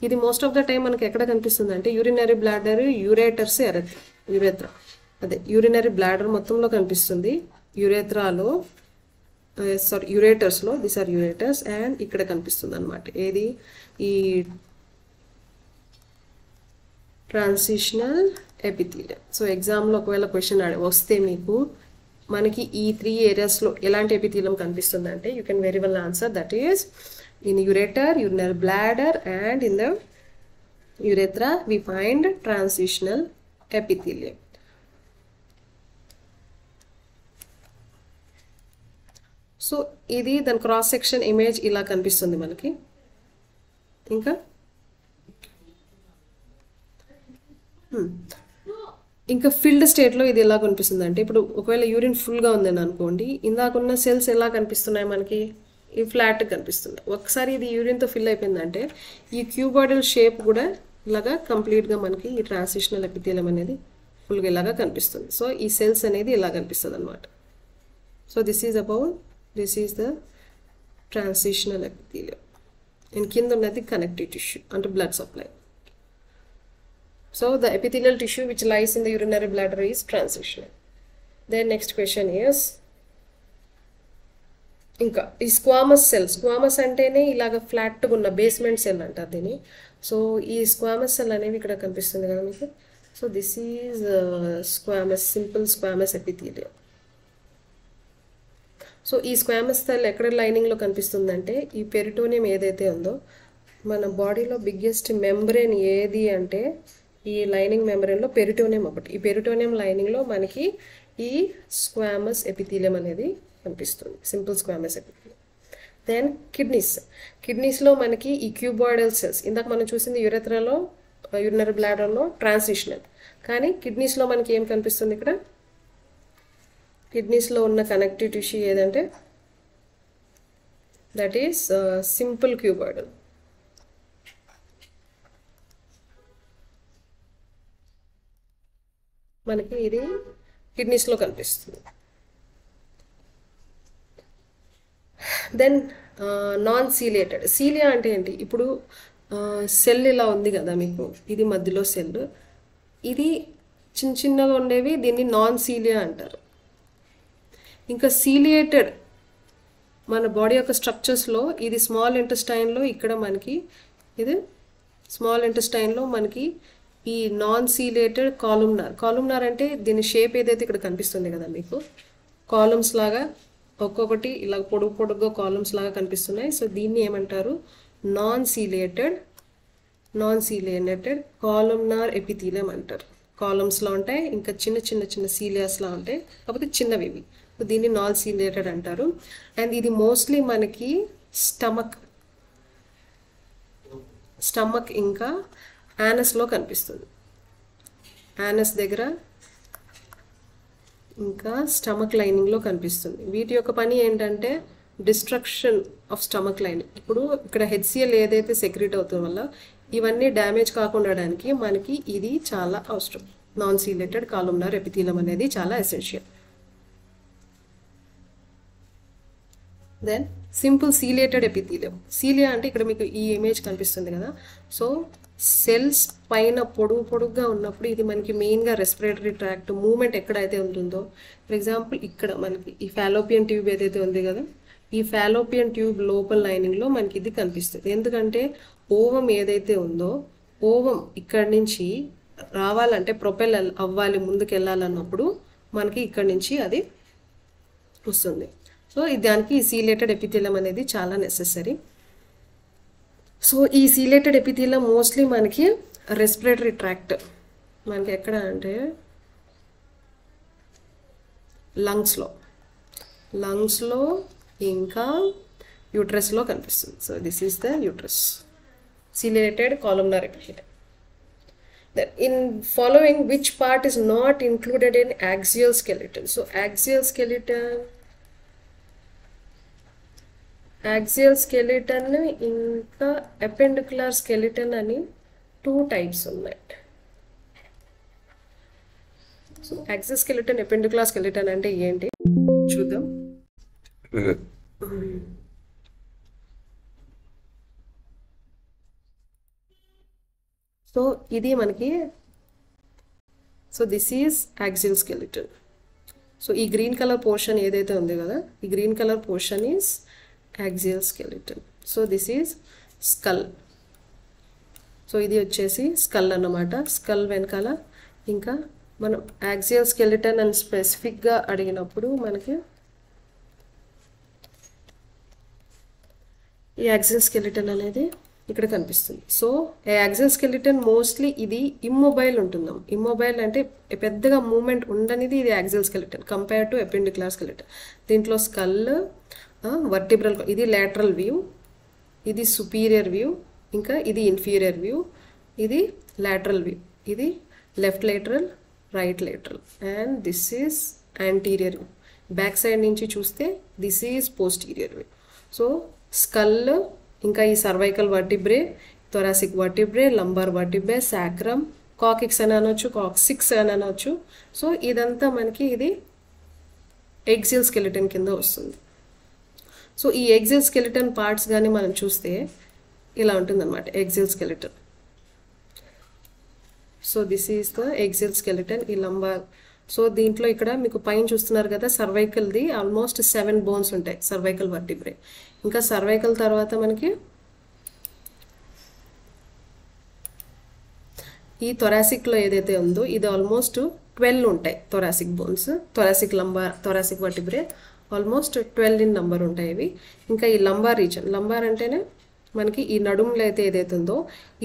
ఇది మోస్ట్ ఆఫ్ ద టైం మనకి ఎక్కడ కనిపిస్తుంది అంటే యూరినరీ బ్లాడర్, యూరేటర్స్, యురేత్రా, అదే యూరినరీ బ్లాడర్ మొత్తంలో కనిపిస్తుంది. యురేత్రాలో, సారీ యురేటర్స్లో, దిస్ ఆర్ యురేటర్స్, అండ్ ఇక్కడ కనిపిస్తుంది అనమాట. ఏది ఈ ట్రాన్సిషనల్ ఎపిథీలియం. సో ఎగ్జామ్లో ఒకవేళ క్వశ్చన్ వస్తే మీకు మనకి ఈ 3 ఏరియాస్లో ఎలాంటి ఎపిథీలియం కనిపిస్తుంది అంటే you can very well answer that is in ureter, urinary bladder, and in the urethra we find transitional epithelium. So ఇది దాని క్రాస్ సెక్షన్ ఇమేజ్ ఇలా కనిపిస్తుంది మనకి. ఇంకా ఇంకా ఫిల్డ్ స్టేట్లో ఇది ఎలా కనిపిస్తుంది అంటే ఇప్పుడు ఒకవేళ యూరిన్ ఫుల్గా ఉందని అనుకోండి, ఇందాకున్న సెల్స్ ఎలా కనిపిస్తున్నాయి మనకి, ఈ ఫ్లాట్గా కనిపిస్తుంది. ఒకసారి ఇది యూరిన్తో ఫిల్ అయిపోయిందంటే ఈ క్యూబాయిడల్ షేప్ కూడా ఇలాగా కంప్లీట్గా మనకి ఈ ట్రాన్సిషనల్ ఎపిథీలియం అనేది ఫుల్గా ఇలాగా కనిపిస్తుంది. సో ఈ సెల్స్ అనేది ఇలా కనిపిస్తుంది అనమాట. So this is the transitional epithelium. And కింద ఉన్నది కనెక్టివ్ టిష్యూ అంటే blood supply. So the epithelial tissue which lies in the urinary bladder is transitional. Then next question is ఇంకా ఈ స్క్వామస్ సెల్. స్క్వామస్ అంటేనే ఇలాగ ఫ్లాట్గా ఉన్న బేస్మెంట్ సెల్ అంటారు దీన్ని. సో ఈ స్క్వామస్ సెల్ అనేవి ఇక్కడ కనిపిస్తుంది కదా మీకు. So this is squamous, simple squamous epithelium. So ఈ స్క్వామస్ సెల్ ఎక్కడ లైనింగ్లో కనిపిస్తుందంటే ఈ పెరిటోనియం ఏదైతే ఉందో, మన బాడీలో బిగ్గెస్ట్ మెంబ్రెయిన్ ఏది అంటే ఈ లైనింగ్ మెంబ్రెయిన్లో పెరిటోనియం ఒకటి. ఈ పెరిటోనియం లైనింగ్లో మనకి ఈ స్క్వామస్ ఎపిథీలియం అనేది కనిపిస్తుంది, సింపుల్ స్క్వామస్ ఎపిథీలియం. దెన్ కిడ్నీస్లో మనకి ఈ క్యూబాయిడల్ సెల్స్, ఇందాక మనం చూసింది యురెత్రాలో, యూరినరీ బ్లాడర్లో ట్రాన్సిషనల్, కానీ కిడ్నీస్లో మనకి ఏం కనిపిస్తుంది ఇక్కడ, కిడ్నీస్లో ఉన్న కనెక్టివ్ టిష్యూ ఏదంటే దట్ ఈస్ సింపుల్ క్యూబాయిడల్. మనకి ఇది కిడ్నీస్లో కనిపిస్తుంది. Then non ciliated. సీలియా అంటే ఏంటి, ఇప్పుడు సెల్ ఇలా ఉంది కదా మీకు, ఇది మధ్యలో సెల్, ఇది చిన్న చిన్నగా ఉండేవి, దీన్ని నాన్ సీలియా అంటారు. ఇంకా సీలియేటెడ్ మన బాడీ యొక్క స్ట్రక్చర్స్లో ఇది స్మాల్ ఇంటెస్టైన్లో, ఇక్కడ మనకి ఇది స్మాల్ ఇంటెస్టైన్లో మనకి ఈ నాన్ సీలియేటెడ్ కాలుమ్నార్ అంటే దీని షేప్ ఏదైతే ఇక్కడ కనిపిస్తుంది కదా మీకు, కాలమ్స్ లాగా ఒక్కొక్కటి ఇలా పొడుగుగా కాలమ్స్ లాగా కనిపిస్తున్నాయి. సో దీన్ని ఏమంటారు, నాన్ సీలియేటెడ్ కాలుమ్నార్ ఎపిథీలియం అంటారు. కాలమ్స్లో ఉంటాయి, ఇంకా చిన్న సీలియాస్లా ఉంటాయి, కాకపోతే చిన్నవి ఇవి. సో దీన్ని నాన్ సీలియేటెడ్ అంటారు. అండ్ ఇది మోస్ట్లీ మనకి స్టమక్ ఇంకా యానస్లో కనిపిస్తుంది. యానస్ దగ్గర ఇంకా స్టమక్ లైనింగ్లో కనిపిస్తుంది. వీటి యొక్క పని ఏంటంటే డిస్ట్రక్షన్ ఆఫ్ స్టమక్ లైనింగ్. ఇప్పుడు ఇక్కడ హెచ్సిఎల్ ఏదైతే సెక్రెట్ అవుతుంది వల్ల ఇవన్నీ డ్యామేజ్ కాకుండా మనకి ఇది చాలా అవసరం. నాన్ సీలియేటెడ్ కాలుమ్నార్ ఎపిథీలియం అనేది చాలా essential. Then simple ciliated epithelium. Cilia అంటే ఇక్కడ మీకు ఈ ఇమేజ్ కనిపిస్తుంది కదా. సో సెల్స్ పైన పొడుగుగా ఉన్నప్పుడు ఇది మనకి మెయిన్గా రెస్పిరేటరీ ట్రాక్ట్ మూమెంట్ ఎక్కడైతే ఉంటుందో, ఫర్ ఎగ్జాంపుల్ ఇక్కడ మనకి ఈ ఫాలోపియన్ ట్యూబ్ ఏదైతే ఉంది కదా, ఈ ఫాలోపియన్ ట్యూబ్ లోపల లైనింగ్లో మనకి ఇది కనిపిస్తుంది. ఎందుకంటే ఓవం ఏదైతే ఉందో, ఓవం ఇక్కడి నుంచి రావాలంటే ప్రొపెల్ అవ్వాలి, ముందుకు వెళ్ళాలన్నప్పుడు మనకి ఇక్కడి నుంచి అది వస్తుంది. సో దానికి ఈ సీలియేటెడ్ ఎపిథీలియం అనేది చాలా నెసెసరీ. సో ఈ సీలియేటెడ్ ఎపిథీలియం మోస్ట్లీ మనకి రెస్పిరేటరీ ట్రాక్ట్, మనకి ఎక్కడ అంటే లంగ్స్లో ఇంకా యూట్రస్లో కనిపిస్తుంది. So this is the uterus, ciliated columnar epithelium. Then in following, which part is not included in axial skeleton? So axial skeleton ఇంకా appendicular skeleton అని 2 types ఉన్నాయి. So axial skeleton, appendicular skeleton అంటే ఏంటి చూద్దాం. సో ఇది మనకి, so this is axial skeleton. So ఈ గ్రీన్ కలర్ పోర్షన్ ఏదైతే ఉంది కదా, ఈ green colour portion is axial skeleton. So this is skull. So ఇది వచ్చేసి స్కల్ అన్నమాట. స్కల్ వెనకాల ఇంకా మనం యాక్సియల్ స్కెలిటన్ అని స్పెసిఫిక్గా అడిగినప్పుడు మనకి ఈ యాక్సియల్ స్కెలిటన్ అనేది ఇక్కడ కనిపిస్తుంది. సో యాక్సియల్ స్కెలిటన్ మోస్ట్లీ ఇది ఇమ్మొబైల్ ఉంటుందాం. ఇమ్మొబైల్ అంటే పెద్దగా మూమెంట్ ఉండనిది ఇది axial skeleton compare to appendicular skeleton. దీంట్లో స్కల్, వర్టిబ్రల్, ఇది లాటరల్ వ్యూ, ఇది సుపీరియర్ వ్యూ, ఇంకా ఇది ఇన్ఫీరియర్ వ్యూ, ఇది లాటరల్ వ్యూ, ఇది left lateral, right lateral and this is anterior view. Back side నుంచి చూస్తే this is posterior view. So skull, ఇంకా ఈ cervical vertebrae, thoracic vertebrae, lumbar vertebrae, sacrum, coccyx అని అనొచ్చు, కాక్సిక్స్ అని అనొచ్చు. సో ఇదంతా మనకి ఇది ఎగ్జిల్ స్కెలిటన్ కింద వస్తుంది. సో ఈ ఎగ్జిల్ స్కెలిటన్ పార్ట్స్ కానీ మనం చూస్తే ఇలా ఉంటుందన్నమాట axle skeleton. So this is the axle skeleton. ఈ లంబార్, సో దీంట్లో ఇక్కడ మీకు పైన చూస్తున్నారు కదా సర్వైకల్ది ఆల్మోస్ట్ 7 బోన్స్ ఉంటాయి సర్వైకల్ వర్టిబ్రే. ఇంకా సర్వైకల్ తర్వాత మనకి ఈ థొరాసిక్లో ఏదైతే ఉందో ఇది ఆల్మోస్ట్ 12 ఉంటాయి thoracic bones. Thoracic lumbar, thoracic vertebrae almost 12 in number ఉంటాయి ఇవి. ఇంకా ఈ లంబార్ రీజన్, లంబార్ అంటేనే మనకి ఈ నడుములో అయితే ఏదైతే ఉందో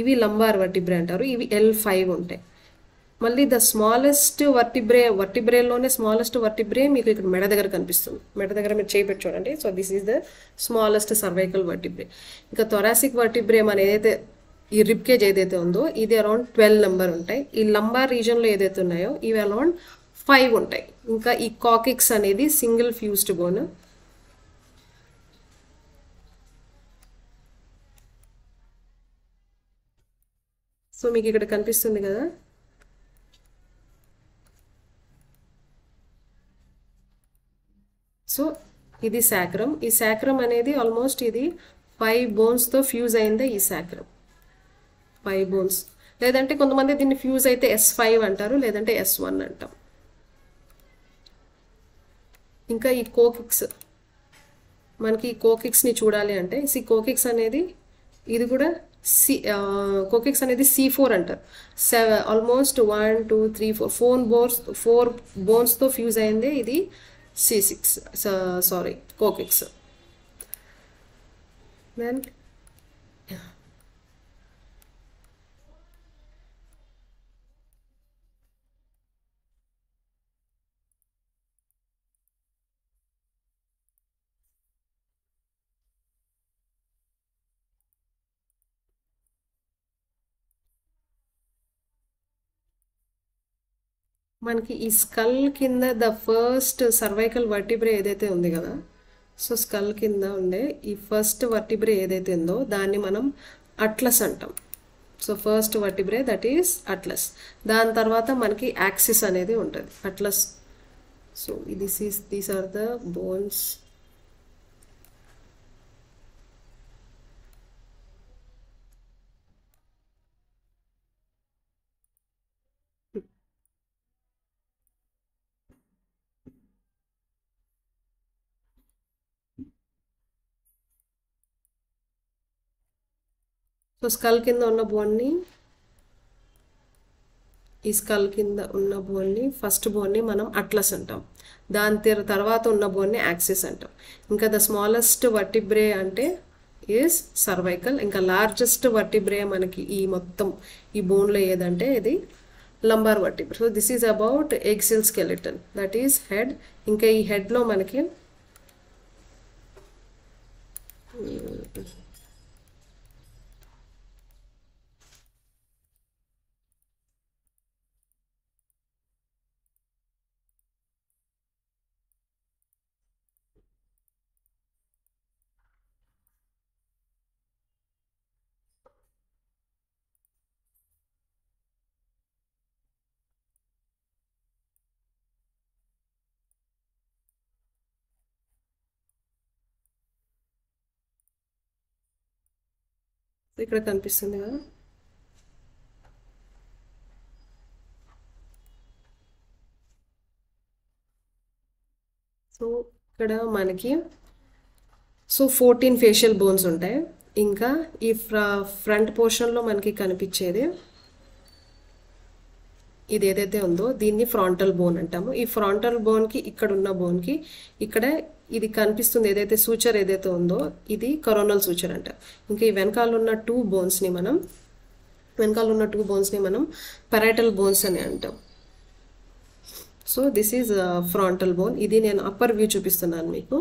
ఇవి లంబార్ వర్టిబ్రే అంటారు. ఇవి L5 ఉంటాయి. మళ్ళీ ద స్మాలెస్ట్ వర్టిబ్రేలోనే స్మాలెస్ట్ వర్టిబ్రే మీకు ఇక్కడ మెడ దగ్గర కనిపిస్తుంది. మెడ దగ్గర మీరు చేపెట్టి చూడండి. So this is the smallest cervical vertebrae. ఇంకా థొరాసిక్ వర్టిబ్రే మన ఏదైతే ఈ రిబ్ కేజ్ ఏదైతే ఉందో ఇది అరౌండ్ 12 నెంబర్ ఉంటాయి. ఈ లంబార్ రీజన్లో ఏదైతే ఉన్నాయో ఇవి అరౌండ్ 5 ఉంటాయి. ఇంకా ఈ కాకిక్స్ అనేది సింగిల్ ఫ్యూజ్డ్ బోన్. సో మీకు ఇక్కడ కనిపిస్తుంది కదా. సో ఇది సాక్రమ్. ఈ సాక్రమ్ అనేది ఆల్మోస్ట్ ఇది 5 బోన్స్తో ఫ్యూజ్ అయిందే ఈ సాక్రమ్. 5 బోన్స్, లేదంటే కొంతమంది దీన్ని ఫ్యూజ్ అయితే S5 అంటారు, లేదంటే S1 అంటాం. ఇంకా ఈ కోకిక్స్, మనకి ఈ కోకిక్స్ని చూడాలి అంటే ఈ కోకిక్స్ అనేది ఇది కూడా కోకిక్స్ అనేది C4 అంటారు. ఆల్మోస్ట్ 1 2 3 4 బోన్స్తో ఫ్యూజ్ అయిందే ఇది C6 కోకిక్స్. దెన్ మనకి ఈ స్కల్ కింద ద ఫస్ట్ సర్వైకల్ వర్టిబ్రే ఏదైతే ఉంది కదా, సో స్కల్ కింద ఉండే ఈ ఫస్ట్ వర్టిబ్రే ఏదైతే ఉందో దాన్ని మనం అట్లస్ అంటాం. So first vertebrae that is atlas. దాని తర్వాత మనకి యాక్సిస్ అనేది ఉంటుంది atlas. So these are the bones. So skull కింద ఉన్న బోన్ని, ఈ స్కల్ కింద ఉన్న బోన్ని ఫస్ట్ బోన్ని మనం అట్లస్ అంటాం. దాని తర్వాత ఉన్న బోన్ని యాక్సిస్ అంటాం. ఇంకా ద స్మాలెస్ట్ వర్టిబ్రే అంటే ఈజ్ సర్వైకల్. ఇంకా లార్జెస్ట్ వర్టిబ్రే మనకి ఈ మొత్తం ఈ బోన్లో ఏదంటే ఇది lumbar vertebrae. So this is about axle skeleton, that is head. ఇంకా ఈ హెడ్లో మనకి ఇక్కడ కనిపిస్తుంది కదా. సో ఇక్కడ మనకి 14 ఫేషియల్ బోన్స్ ఉంటాయి. ఇంకా ఈ ఫ్రంట్ పోర్షన్లో మనకి కనిపించేది ఇది ఏదైతే ఉందో దీన్ని ఫ్రాంటల్ బోన్ అంటాము. ఈ ఫ్రాంటల్ బోన్కి ఇక్కడ ఉన్న బోన్కి ఇక్కడ ఇది కనిపిస్తుంది ఏదైతే సూచర్ ఏదైతే ఉందో ఇది కరోనల్ సూచర్ అంటారు. ఇంకా ఈ వెనకాల ఉన్న 2 బోన్స్ని మనం పెరైటల్ బోన్స్ అని అంటాం. So this is frontal bone. ఇది నేను అప్పర్ వ్యూ చూపిస్తున్నాను మీకు.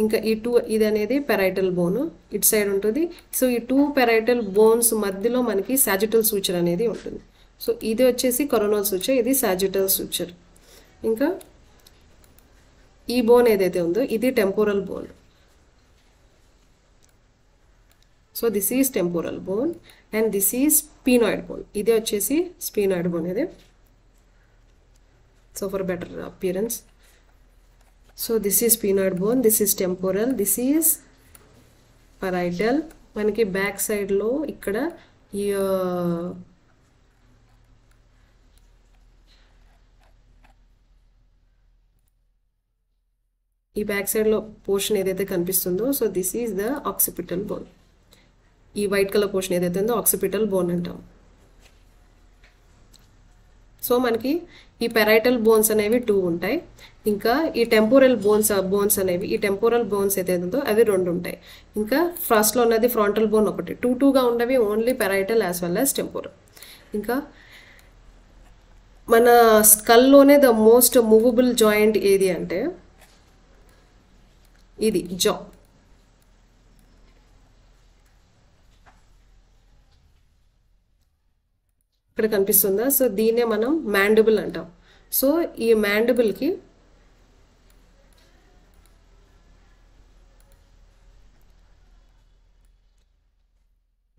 ఇంకా ఈ 2 ఇది అనేది పెరైటల్ బోన్ ఇటు సైడ్ ఉంటుంది. సో ఈ 2 పెరైటల్ బోన్స్ మధ్యలో మనకి సాజిటల్ సూచర్ అనేది ఉంటుంది. సో ఇది వచ్చేసి కరోనల్ సూచర్, ఇది సాజిటల్ సూచర్. ఇంకా ఈ బోన్ ఏదైతే ఉందో ఇది temporal bone. So this is temporal bone and this is sphenoid bone. ఇది వచ్చేసి స్పీనాయిడ్ బోన్ ఇది. So for better appearance. So this is sphenoid bone, this is temporal, this is parietal. మనకి బ్యాక్ సైడ్లో ఇక్కడ ఈ బ్యాక్ సైడ్లో పోర్షన్ ఏదైతే కనిపిస్తుందో so this is the occipital bone. ఈ వైట్ కలర్ పోర్షన్ ఏదైతే ఉందో ఆక్సిపిటల్ బోన్ అంటాం. సో మనకి ఈ పెరైటల్ బోన్స్ అనేవి 2 ఉంటాయి. ఇంకా ఈ టెంపోరల్ బోన్స్ అనేవి, ఈ టెంపోరల్ బోన్స్ ఏదైతే ఉందో అవి 2 ఉంటాయి. ఇంకా ఫస్ట్లో ఉన్నది ఫ్రంటల్ బోన్ ఒకటి. 2గా ఉండవి only parietal as well as temporal. ఇంకా మన స్కల్లోనే ద మోస్ట్ మూవబుల్ జాయింట్ ఏది అంటే ఇది జా. ఇక్కడ కనిపిస్తుందా? సో దీన్నే మనం మ్యాండిబుల్ అంటాం. సో ఈ మ్యాండిబుల్కి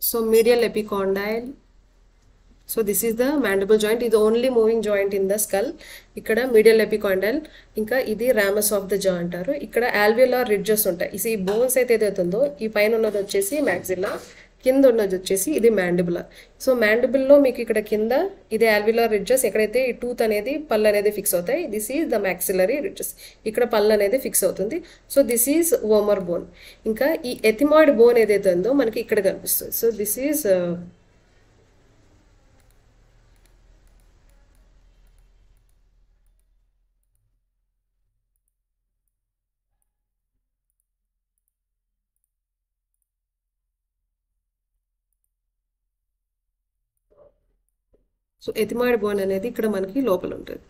so medial epicondyle. So this is the mandible joint, ఇది only moving joint in the skull. ఇక్కడ మీడియల్ ఎపికాండైల్, ఇంకా ఇది రామస్ ఆఫ్ ద జా అంటారు. ఇక్కడ ఆల్వియోలార్ రిడ్జెస్ ఉంటాయి. ఈ బోన్స్ అయితే ఏదైతుందో ఈ పైన ఉన్నది వచ్చేసి మ్యాక్సిల్లా, కింద ఉన్నది వచ్చేసి ఇది మ్యాండిబులర్. సో మ్యాండిబుల్లో మీకు ఇక్కడ కింద ఇది ఆల్వియోలార్ రిడ్జెస్, ఎక్కడైతే ఈ టూత్ అనేది పళ్ళు అనేది ఫిక్స్ అవుతాయి. This is the maxillary ridges, ఇక్కడ పళ్ళు అనేది ఫిక్స్ అవుతుంది. So this is vomer bone. ఇంకా ఈ ఎథిమాయిడ్ బోన్ ఏదైతే ఉందో మనకి ఇక్కడ కనిపిస్తుంది. So this is so ethmoid bone అనేది ఇక్కడ మనకి లోపల ఉంటుంది.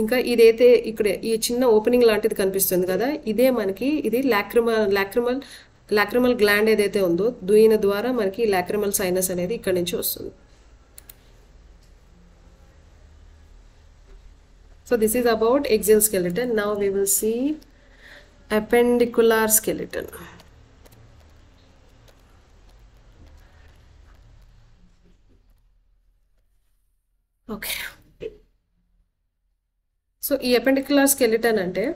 ఇంకా ఇదైతే ఇక్కడ ఈ చిన్న ఓపెనింగ్ లాంటిది కనిపిస్తుంది కదా, ఇదే మనకి ఇది లాక్రిమల్ గ్లాండ్ ఏదైతే ఉందో దీని ద్వారా మనకి లాక్రిమల్ సైనస్ అనేది ఇక్కడ నుంచి వస్తుంది. So this is about axial skeleton. Now we will see appendicular skeleton. Okay, so ఈ అపెండిక్యులర్ స్కెలిటన్ అంటే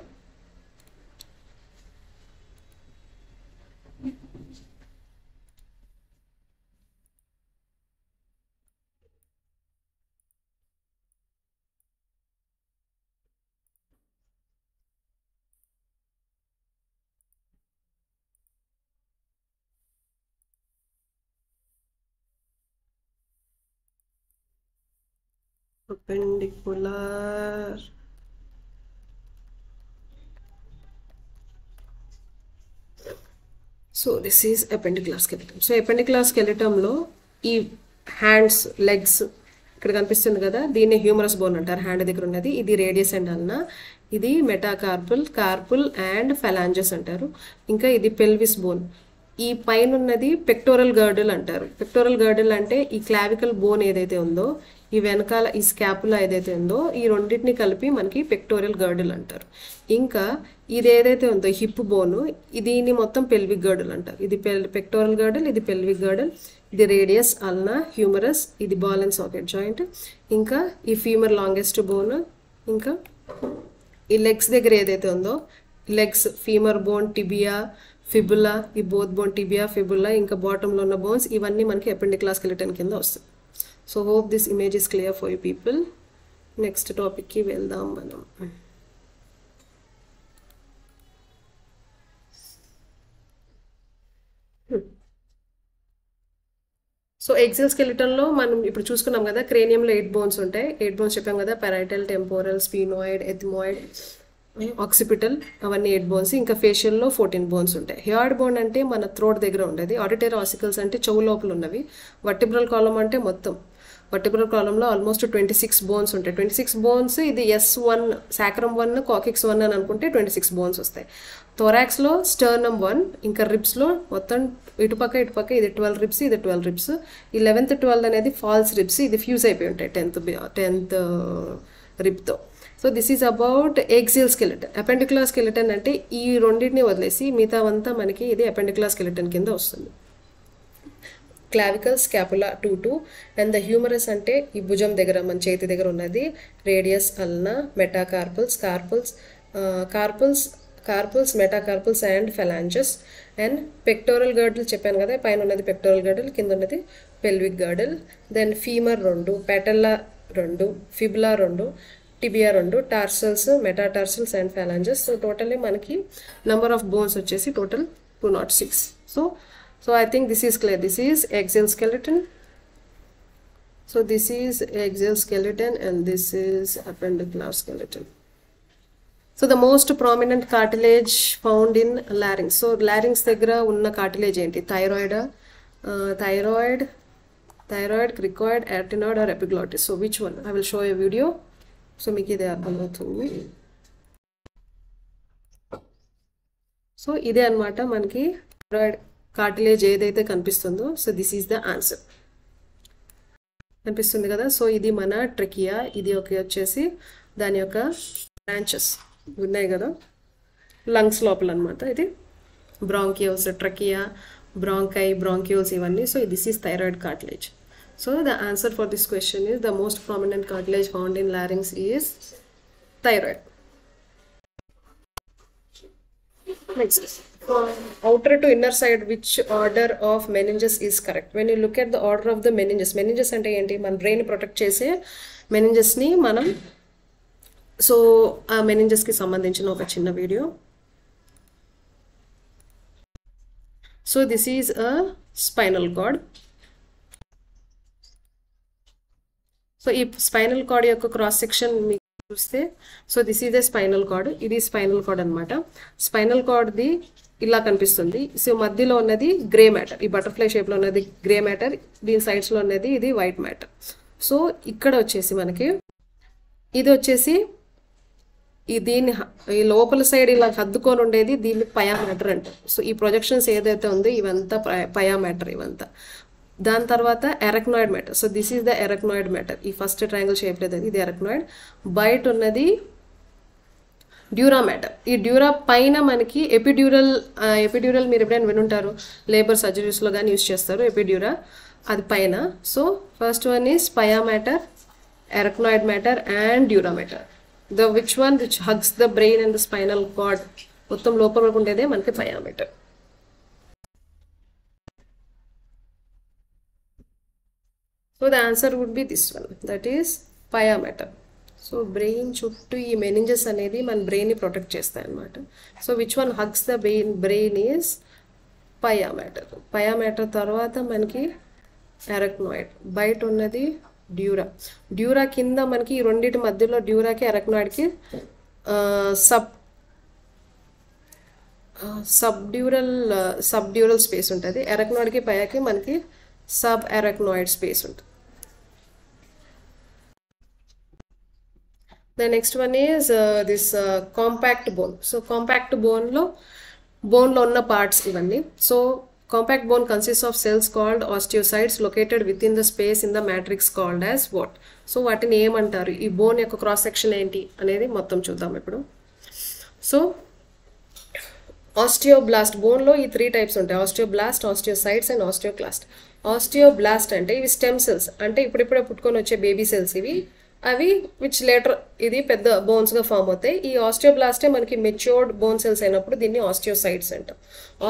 perpendicular so this is appendicular skeleton. సో appendicular skeleton లో ఈ హ్యాండ్స్, లెగ్స్ ఇక్కడ కనిపిస్తుంది కదా, దీన్ని హ్యూమరస్ బోన్ అంటారు. హ్యాండ్ దగ్గర ఉన్నది ఇది రేడియస్ అండ్ అల్నా, ఇది మెటాకార్పుల్, కార్పుల్ అండ్ ఫెలాంజస్ అంటారు. ఇంకా ఇది పెల్విస్ బోన్. ఈ పైన ఉన్నది పెక్టోరల్ గర్డిల్ అంటారు. పెక్టోరల్ గర్డిల్ అంటే ఈ క్లావికల్ బోన్ ఏదైతే ఉందో, ఈ వెనకాల ఈ స్కాపులా ఏదైతే ఉందో ఈ రెండింటిని కలిపి మనకి పెక్టోరల్ గర్డిల్ అంటారు. ఇంకా ఇది ఏదైతే ఉందో హిప్ బోను, దీన్ని మొత్తం పెల్విక్ గర్డిల్ అంటారు. ఇది పెక్టోరల్ గర్డిల్, ఇది పెల్విక్ గర్డిల్, ఇది రేడియస్, అల్నా, హ్యూమరస్, ఇది బాల్ అండ్ సాకెట్ జాయింట్. ఇంకా ఈ ఫీమర్ లాంగెస్ట్ బోన్. ఇంకా ఈ లెగ్స్ దగ్గర ఏదైతే ఉందో legs, femur bone, tibia, fibula, ఈ బోత్ బోన్, టిబియా, ఫిబులా, ఇంకా బాటంలో ఉన్న బోన్స్, ఇవన్నీ మనకి అపెండిక్యులర్ స్కెలిటన్ కింద వస్తుంది. So hope this image is clear for you people. Next టాపిక్కి వెళ్దాం మనం. సో ఎక్సియల్ స్కెలిటన్లో మనం ఇప్పుడు చూసుకున్నాం కదా, క్రేనియంలో 8 బోన్స్ ఉంటాయి. 8 బోన్స్ చెప్పాం కదా, పెరైటల్, టెంపోరల్, స్పీనాయిడ్, ఎథిమాయిడ్, ఆక్సిపిటల్, అవన్నీ 8 బోన్స్. ఇంకా ఫేషియల్లో 14 బోన్స్ ఉంటాయి. హియార్డ్ బోన్ అంటే మన థ్రోట్ దగ్గర ఉండేది. ఆడిటరీ ఆసికల్స్ అంటే చెవు లోపల ఉన్నవి. వర్టిబ్రల్ కాలమ్ అంటే మొత్తం వర్టిబ్రల్ కాలంలో ఆల్మోస్ట్ 26 బోన్స్ ఉంటాయి. 26 బోన్స్ ఇది S1, సాక్రమ్ 1, కాకిక్స్ 1 అని అనుకుంటే 26 బోన్స్ వస్తాయి. థొరాక్స్లో స్టర్నమ్ 1, ఇంకా రిబ్స్లో మొత్తం ఇటుపక్క ఇది 12 రిబ్స్, ఇది 12 రిబ్స్. ఈ 11th 12 అనేది ఫాల్స్ రిబ్స్, ఇది ఫ్యూజ్ అయిపోయి ఉంటాయి 10th రిబ్తో. So this is about axial skeleton. Appendicular skeleton అంటే ఈ రెండింటిని వదిలేసి మిగతావంతా మనకి ఇది అపెండిక్యులర్ స్కెలిటన్ కింద వస్తుంది. Clavicle, scapula 2 and the humerus అంటే ఈ భుజం దగ్గర మన చేతి దగ్గర ఉన్నది radius, ulna, metacarpals, carpals, metacarpals and phalanges. And pectoral girdle చెప్పాను కదా, పైన ఉన్నది పెక్టోరల్ గర్డిల్, కింద ఉన్నది pelvic girdle. Then femur 2, patella 2, fibula 2, tibia 2, tarsals, metatarsals and phalanges. So totally మనకి నెంబర్ ఆఫ్ బోన్స్ వచ్చేసి total 206. So I think this is clear. This is axial skeleton. So this is axial skeleton and this is appendicular skeleton. So the most prominent cartilage found in larynx. So larynx దగ్గర ఉన్న cartilage ఏంటి? Thyroid, cricoid, arytenoid or epiglottis. So which one? I will show a video. So మీకు ఇదే అర్థమవుతుంది. సో ఇదే అన్నమాట మనకి థైరాయిడ్ కార్టిలేజ్ ఏదైతే కనిపిస్తుందో. So this is the answer. కనిపిస్తుంది కదా. సో ఇది మన ట్రకియా, ఇది వచ్చేసి దాని యొక్క బ్రాంచెస్ ఉన్నాయి కదా లంగ్స్ లోపల అనమాట. ఇది బ్రాంకియోల్స్, ట్రకియా, బ్రాంకై, బ్రాంక్యూల్స్ ఇవన్నీ. So this is thyroid cartilage. So the answer for this question is the most prominent cartilage found in లారింగ్స్ is thyroid. Next, from outer to inner side, which order of meninges is correct? When you look at the order of the meninges అంటే ఏంటి? మన బ్రెయిన్ ప్రొటెక్ట్ చేసే మెనింజెస్ని మనం, సో ఆ మెనింజెస్కి సంబంధించిన ఒక చిన్న video. So this is a spinal cord. So ఈ స్పైనల్ కార్డ్ యొక్క క్రాస్ సెక్షన్ చూస్తే, so this is a spinal cord. ఇది స్పైనల్ కార్డ్ అనమాట. స్పైనల్ కార్డ్ది ఇలా కనిపిస్తుంది. సో మధ్యలో ఉన్నది గ్రే మ్యాటర్, ఈ బటర్ఫ్లై షేప్లో ఉన్నది గ్రే మ్యాటర్, దీని సైడ్స్లో ఉన్నది ఇది వైట్ మ్యాటర్. సో ఇక్కడ వచ్చేసి మనకి ఇది వచ్చేసి దీన్ని ఈ లోపల సైడ్ ఇలా హద్దుకొని ఉండేది దీన్ని పయా మ్యాటర్ అంటారు. సో ఈ ప్రొజెక్షన్స్ ఏదైతే ఉందో ఇవంతా పయా మ్యాటర్ ఇవంతా. దాని తర్వాత arachnoid mater. So this is the arachnoid mater. ఈ ఫస్ట్ ట్రయాంగిల్ షేప్ లేదు, ఇది ఎరక్నాయిడ్. బయట ఉన్నది డ్యూరా మ్యాటర్. ఈ డ్యూరా పైన మనకి ఎపిడ్యూరల్ మీరు ఎప్పుడైనా వినుంటారు, లేబర్ సర్జరీస్లో కానీ యూజ్ చేస్తారు ఎపిడ్యూరా, అది పైన. So first one is pia mater, arachnoid mater and dura mater. The which one which hugs the brain and the spinal cord మొత్తం లోపల ఉండేదే మనకి pia mater. So the answer would be this one, that is pia matter. So brain చుట్టూ ఈ మెనింజెస్ అనేది మన బ్రెయిన్ని ప్రొటెక్ట్ చేస్తాయి అన్నమాట. So which one hugs the brain is pia matter. పయా matter తర్వాత మనకి ఎరక్నాయిడ్, బయట ఉన్నది డ్యూరా. డ్యూరా కింద మనకి ఈ రెండింటి మధ్యలో డ్యూరాకి ఎరక్నాయిడ్కి సబ్డ్యూరల్ స్పేస్ ఉంటుంది. ఎరక్నాయిడ్కి పయాకి మనకి సబ్ ఎరక్నాయిడ్ స్పేస్ ఉంటుంది. The next one is this compact bone. So compact bone lo ఉన్న parts ఇవన్నీ. So compact bone consists of cells called osteocytes located within the space in the matrix called as what? So వాటిని ఏమంటారు? ఈ బోన్ యొక్క క్రాస్ సెక్షన్ ఏంటి అనేది మొత్తం చూద్దాం ఇప్పుడు. సో ఆస్టియోబ్లాస్ట్, బోన్లో ఈ 3 టైప్స్ ఉంటాయి, ఆస్టియోబ్లాస్ట్, ఆస్టియోసైట్స్ అండ్ ఆస్టియోక్లాస్ట్. ఆస్టియోబ్లాస్ట్ అంటే ఇవి స్టెమ్ సెల్స్, అంటే ఇప్పుడిప్పుడే పుట్టుకొని వచ్చే బేబీ సెల్స్ ఇవి, అవి విచ్ లేటర్ ఇది పెద్ద బోన్స్గా ఫామ్ అవుతాయి. ఈ ఆస్టియోబ్లాస్టే మనకి మెచ్యూర్డ్ బోన్ సెల్స్ అయినప్పుడు దీన్ని ఆస్టియోసైట్స్ అంటాం.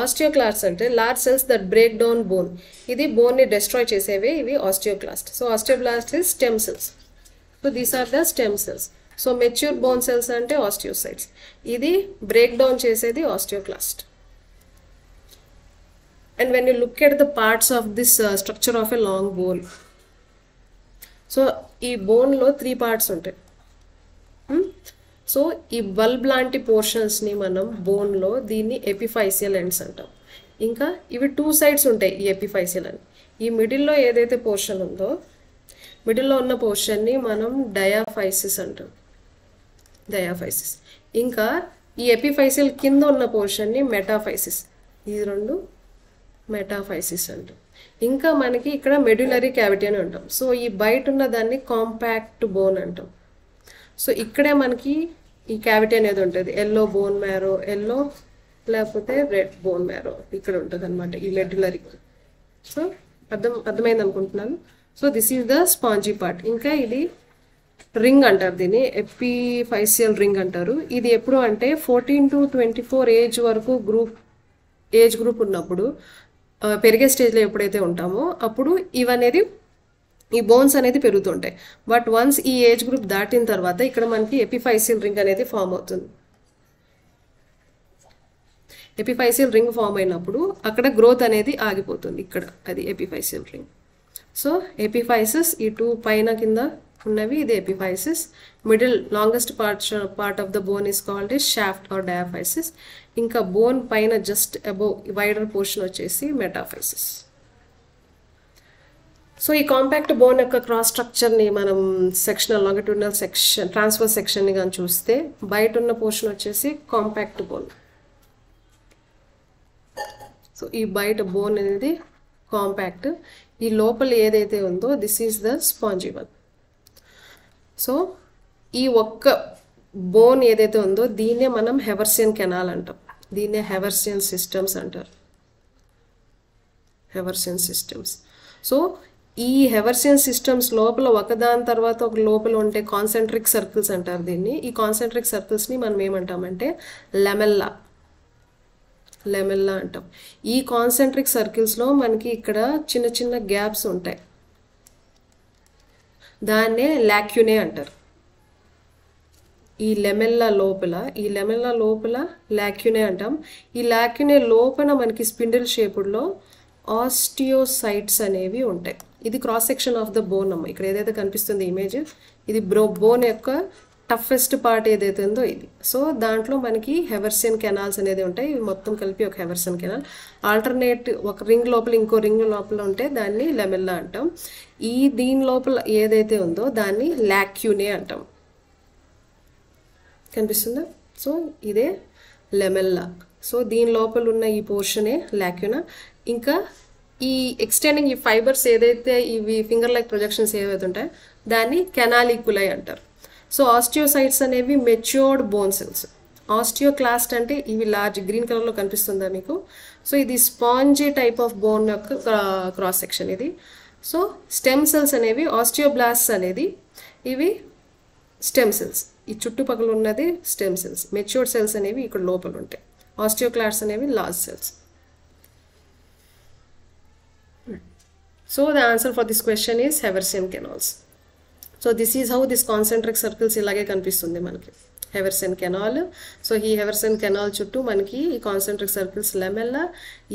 ఆస్టియోక్లాస్ట్ అంటే large cells that break down bone, ఇది బోన్ని డెస్ట్రాయ్ చేసేవే ఇవి osteoclast. So osteoblast is stem cells. So these are the stem cells. So matured bone cells అంటే ఆస్టియోసైట్స్, ఇది బ్రేక్ డౌన్ చేసేది osteoclast. And when you look at the parts of this structure of a long bone, so ఈ బోన్లో 3 parts ఉంటాయి. సో ఈ బల్బ్ లాంటి పోర్షన్స్ని మనం బోన్లో దీన్ని ఎపిఫైసియల్ ఎండ్స్ అంటాం. ఇంకా ఇవి 2 sides ఉంటాయి ఈ ఎపిఫైసియల్ అని. ఈ మిడిల్లో ఏదైతే పోర్షన్ ఉందో, మిడిల్లో ఉన్న పోర్షన్ని మనం డయాఫైసిస్ అంటాం, డయాఫైసిస్. ఇంకా ఈ ఎపిఫైసిల్ కింద ఉన్న పోర్షన్ని మెటాఫైసిస్, ఈ రెండు మెటాఫైసిస్ అంటాం. ఇంకా మనకి ఇక్కడ మెడ్యులరీ క్యావిటీ అని అంటాం. సో ఈ బయట ఉన్న దాన్ని కాంపాక్ట్ బోన్ అంటాం. సో ఇక్కడే మనకి ఈ క్యావిటీ అనేది ఉంటుంది. ఎల్లో బోన్ మ్యారో, ఎల్లో లేకపోతే రెడ్ బోన్ మ్యారో ఇక్కడ ఉంటుంది అనమాట ఈ మెడ్యులరీ. సో అర్థమైంది అనుకుంటున్నాను. So this is the spongy part. ఇంకా ఇది రింగ్ అంటారు, దీన్ని ఎపిఫైసియల్ రింగ్ అంటారు. ఇది ఎప్పుడు అంటే 14 to 24 ఏజ్ వరకు ఏజ్ గ్రూప్ ఉన్నప్పుడు, పెరిగే స్టేజ్లో ఎప్పుడైతే ఉంటామో అప్పుడు ఇవనేది ఈ బోన్స్ అనేది పెరుగుతుంటాయి. బట్ వన్స్ ఈ ఏజ్ గ్రూప్ దాటిన తర్వాత ఇక్కడ మనకి ఎపిఫైసియల్ రింగ్ అనేది ఫామ్ అవుతుంది. ఎపిఫైసియల్ రింగ్ ఫామ్ అయినప్పుడు అక్కడ గ్రోత్ అనేది ఆగిపోతుంది. ఇక్కడ అది ఎపిఫైసియల్ రింగ్. సో ఎపిఫైసిస్ ఈ 2 పైన కింద ఉన్నవి, ఇది epiphysis. Middle longest part of the bone is called is shaft or diaphysis. ఇంకా బోన్ పైన జస్ట్ అబోవ్ వైడర్ పోర్షన్ వచ్చేసి మెటాఫైసిస్. సో ఈ కాంపాక్ట్ బోన్ యొక్క క్రాస్ స్ట్రక్చర్ని మనం సెక్షనల్ లాంగిట్యూడినల్ సెక్షన్, ట్రాన్స్ఫర్ సెక్షన్ని కానీ చూస్తే బయట ఉన్న పోర్షన్ వచ్చేసి కాంపాక్ట్ బోన్. సో ఈ బయట బోన్ అనేది కాంపాక్ట్, ఈ లోపల ఏదైతే ఉందో this is the spongy one. So ఈ ఒక్క బోన్ ఏదైతే ఉందో దీన్నే మనం హెవర్సియన్ కెనాల్ అంటాం. దీన్నే హెవర్సియన్ సిస్టమ్స్ అంటారు. హెవర్సియన్ సిస్టమ్స్. సో ఈ హెవర్సియన్ సిస్టమ్స్ లోపల ఒకదాని తర్వాత ఒక లోపల ఉంటే కాన్సెంట్రిక్ సర్కిల్స్ అంటారు దీన్ని. ఈ కాన్సెంట్రిక్ సర్కిల్స్ని మనం ఏమంటామంటే లెమెల్లా అంటాం. ఈ కాన్సెంట్రిక్ సర్కిల్స్లో మనకి ఇక్కడ చిన్న చిన్న గ్యాప్స్ ఉంటాయి, దాన్నే లాక్యునే అంటారు. ఈ లెమెల్లా లోపల లాక్యునే అంటాం. ఈ లాక్యునే లోపల మనకి స్పిండిల్ షేపుడ్లో ఆస్టియోసైట్స్ అనేవి ఉంటాయి. ఇది cross section of the bone అమ్మ. ఇక్కడ ఏదైతే కనిపిస్తుంది ఇమేజ్, ఇది బోన్ యొక్క టఫెస్ట్ పార్ట్ ఏదైతే ఉందో ఇది. సో దాంట్లో మనకి హెవర్సియన్ కెనాల్స్ అనేది ఉంటాయి. ఇవి మొత్తం కలిపి ఒక హెవర్సియన్ కెనాల్. ఆల్టర్నేట్ ఒక రింగ్ లోపల ఇంకో రింగ్ లోపల ఉంటే దాన్ని లెమెల్లా అంటాం. దీని లోపల ఏదైతే ఉందో దాన్ని లాక్యునే అంటాం. కనిపిస్తుందా? సో ఇదే లెమెల్లా. సో దీని లోపల ఉన్న ఈ పోర్షనే లాక్యునా. ఇంకా ఈ ఎక్స్టెండింగ్ ఈ ఫైబర్స్ ఏదైతే ఇవి ఫింగర్ లైక్ ప్రొజెక్షన్స్ ఏవైతే ఉంటాయో దాన్ని కెనాలిక్యులై అంటారు. సో ఆస్టియోసైట్స్ అనేవి మెచ్యూర్డ్ బోన్ సెల్స్. ఆస్టియోక్లాస్ట్ అంటే ఇవి లార్జ్ గ్రీన్ కలర్లో కనిపిస్తుందా మీకు? సో ఇది స్పాంజీ టైప్ ఆఫ్ బోన్ యొక్క క్రాస్ సెక్షన్ ఇది. సో స్టెమ్ సెల్స్ అనేవి ఆస్టియోబ్లాస్ట్ అనేది ఇవి స్టెమ్ సెల్స్. ఈ చుట్టుపక్కల ఉన్నది స్టెమ్ సెల్స్. మెచ్యూర్డ్ సెల్స్ అనేవి ఇక్కడ లోపల ఉంటాయి. ఆస్టియోక్లాస్ట్ అనేవి large cells. So the answer for this question is Haversian canals. So this is how this concentric circles ilage kanipistundi manaki Haversian canal. So ee Haversian canal chuttu manaki ee concentric circles lamella,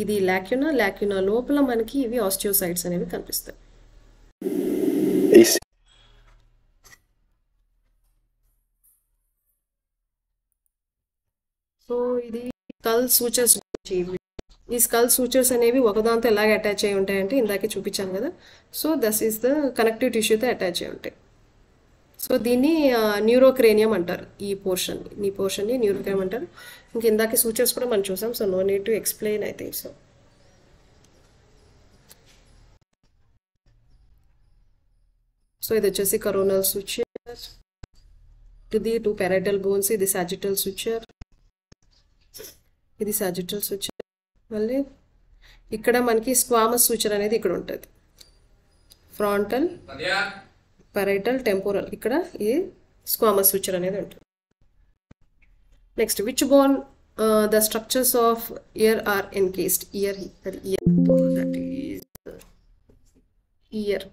idi lacuna lopala manaki ivi osteocytes anevi kanipistayi. So idi skull sutures. ఈ స్కల్ సూచర్స్ అనేవి ఒకదాంతో ఎలాగ అటాచ్ అయి ఉంటాయంటే ఇందాకే చూపించాను కదా. So this is the connective టిష్యూతో అటాచ్ అయి ఉంటాయి. సో దీన్ని న్యూరోక్రేనియం అంటారు. ఈ పోర్షన్ని న్యూరోక్రేనియం అంటారు. ఇంక ఇందాకే సూచర్స్ కూడా మనం చూసాం. So no need to explain I think so. So ఇది వచ్చేసి కరోనల్ సూచర్, ఇది 2 parietal bones, ఇది సాజిటల్ సూచర్, ఇది సాజిటల్ సూచర్. మళ్ళీ ఇక్కడ మనకి స్క్వామస్ సూచర్ అనేది ఇక్కడ ఉంటుంది. ఫ్రాంటల్, parietal, టెంపోరల్, ఇక్కడ ఈ స్క్వామస్ సూచర్ అనేది ఉంటుంది. Next which bone the structures of ear are encased. Ear that is ear.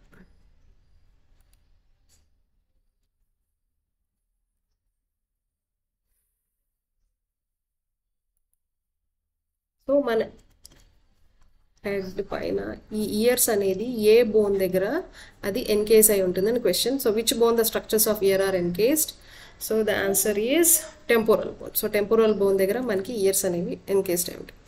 So మన హెడ్ పైన ఈ ఇయర్స్ అనేది ఏ బోన్ దగ్గర అది ఎన్కేస్ అయి ఉంటుందని question. So which bone the structures of ear are encased. So the answer is temporal bone. So temporal bone దగ్గర మనకి ఇయర్స్ అనేవి ఎన్కేస్డ్ అయి ఉంటాయి.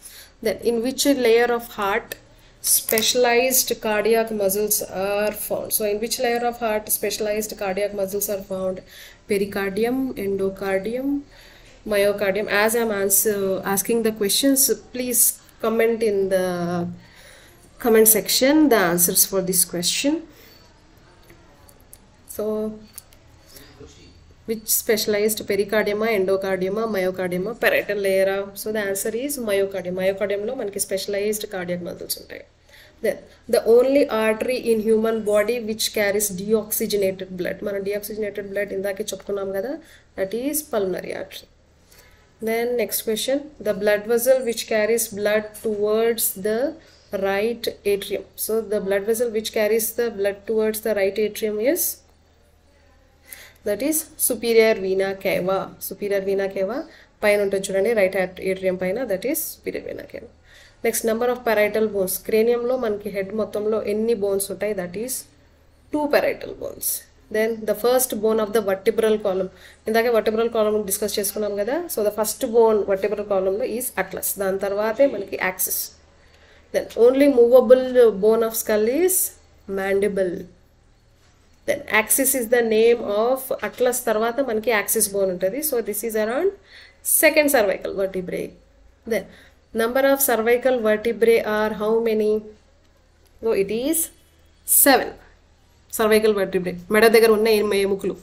Then in which layer of heart specialized cardiac muscles are found. So in which layer of heart specialized cardiac muscles are found? Pericardium, endocardium, myocardium. As I'm asking the questions, please comment in the comment section the answers for this question. So which specialized pericardiuma, endocardiuma, myocardiuma, parietal layer? So the answer is myocardium. Myocardium lo manaki specialized cardiac muscles untayi. Then the only artery in human body which carries deoxygenated blood. Mana deoxygenated blood indake cheptunnam kada, that is pulmonary artery. Then next question, the blood vessel which carries blood towards the right atrium. So the blood vessel which carries the blood towards the right atrium is, that is superior vena cava. Superior vena cava పైన ఉంటుంది చూడండి, రైట్ ఏట్రియం పైన, that is superior vena cava. Next number of parietal bones. క్రేనియంలో మనకి హెడ్ మొత్తంలో ఎన్ని బోన్స్ ఉంటాయి? That is 2 parietal bones. Then the first bone of the vertebral column. ఇందాకే వర్టిబ్రల్ కాలమ్ డిస్కస్ చేసుకున్నాం కదా. సో ద ఫస్ట్ బోన్ వర్టిబ్రల్ కాలమ్లో ఈజ్ అట్లస్. దాని తర్వాతే మనకి axis. Then only movable bone of skull is mandible. Then axis is the name of atlas, tarvata manaki axis bone untadi. So this is around second cervical vertebrae. Then number of cervical vertebrae are how many? So it is 7 cervical vertebrae. Meda దగ్గర ఉన్న ఎముకలు.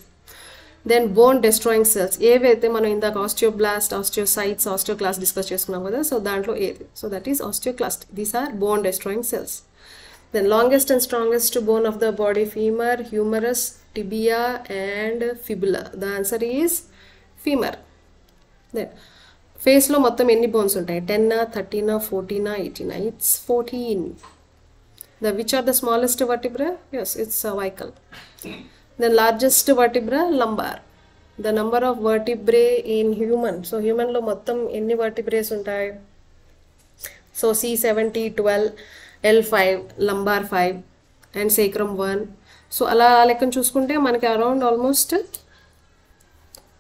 Then bone destroying cells. ఏవైతే మనం ఇందాక osteoblast, osteocytes, osteoclast డిస్కస్ చేసుకున్నాం కదా. సో దాంట్లో ఏది? So that is osteoclast. These are bone destroying cells. Then longest and strongest bone of the body, femur, humerus, tibia and fibula. The answer is femur. Then face lo mottam enni bones untayi? 10, 13, 14, 18. It's 14. The which are the smallest vertebra? Yes, it's cervical. Then largest vertebra, lumbar. The number of vertebrae in human. So human lo mottam enni vertebrae untayi? So C70 12, L5, lumbar 5 and sacrum 1. So అలా లెక్కను చూసుకుంటే మనకి అరౌండ్ ఆల్మోస్ట్,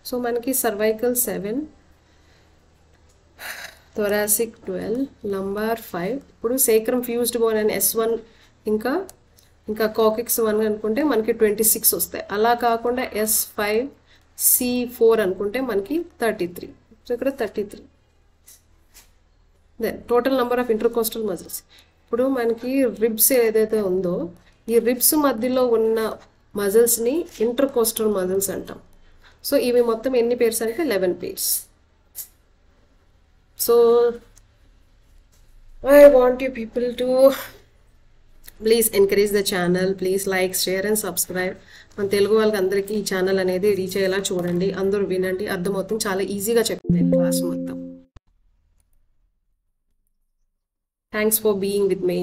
సో మనకి సర్వైకల్ 7, థొరాసిక్ 12, లంబార్ 5. ఇప్పుడు సేక్రమ్ ఫ్యూజ్డ్ బోన్ అని S1 ఇంకా కాకిక్స్ 1 అనుకుంటే మనకి 26 వస్తాయి. అలా కాకుండా S5, C4 అనుకుంటే మనకి 33. సో ఇక్కడ 33. Then total number of intercostal muscles. ఇప్పుడు మనకి రిబ్స్ ఏదైతే ఉందో, ఈ రిబ్స్ మధ్యలో ఉన్న మజిల్స్ని ఇంటర్కోస్టల్ మజిల్స్ అంటాం. సో ఇవి మొత్తం ఎన్ని పేర్స్ అంటే 11 pairs. So I want you people to please encourage the channel. Please like, share and subscribe. మన తెలుగు వాళ్ళకి అందరికీ ఈ ఛానల్ అనేది రీచ్ అయ్యేలా చూడండి. అందరూ వినండి, అర్థమవుతుంది. చాలా ఈజీగా చెప్తాను క్లాస్ మొత్తం. Thanks for being with me.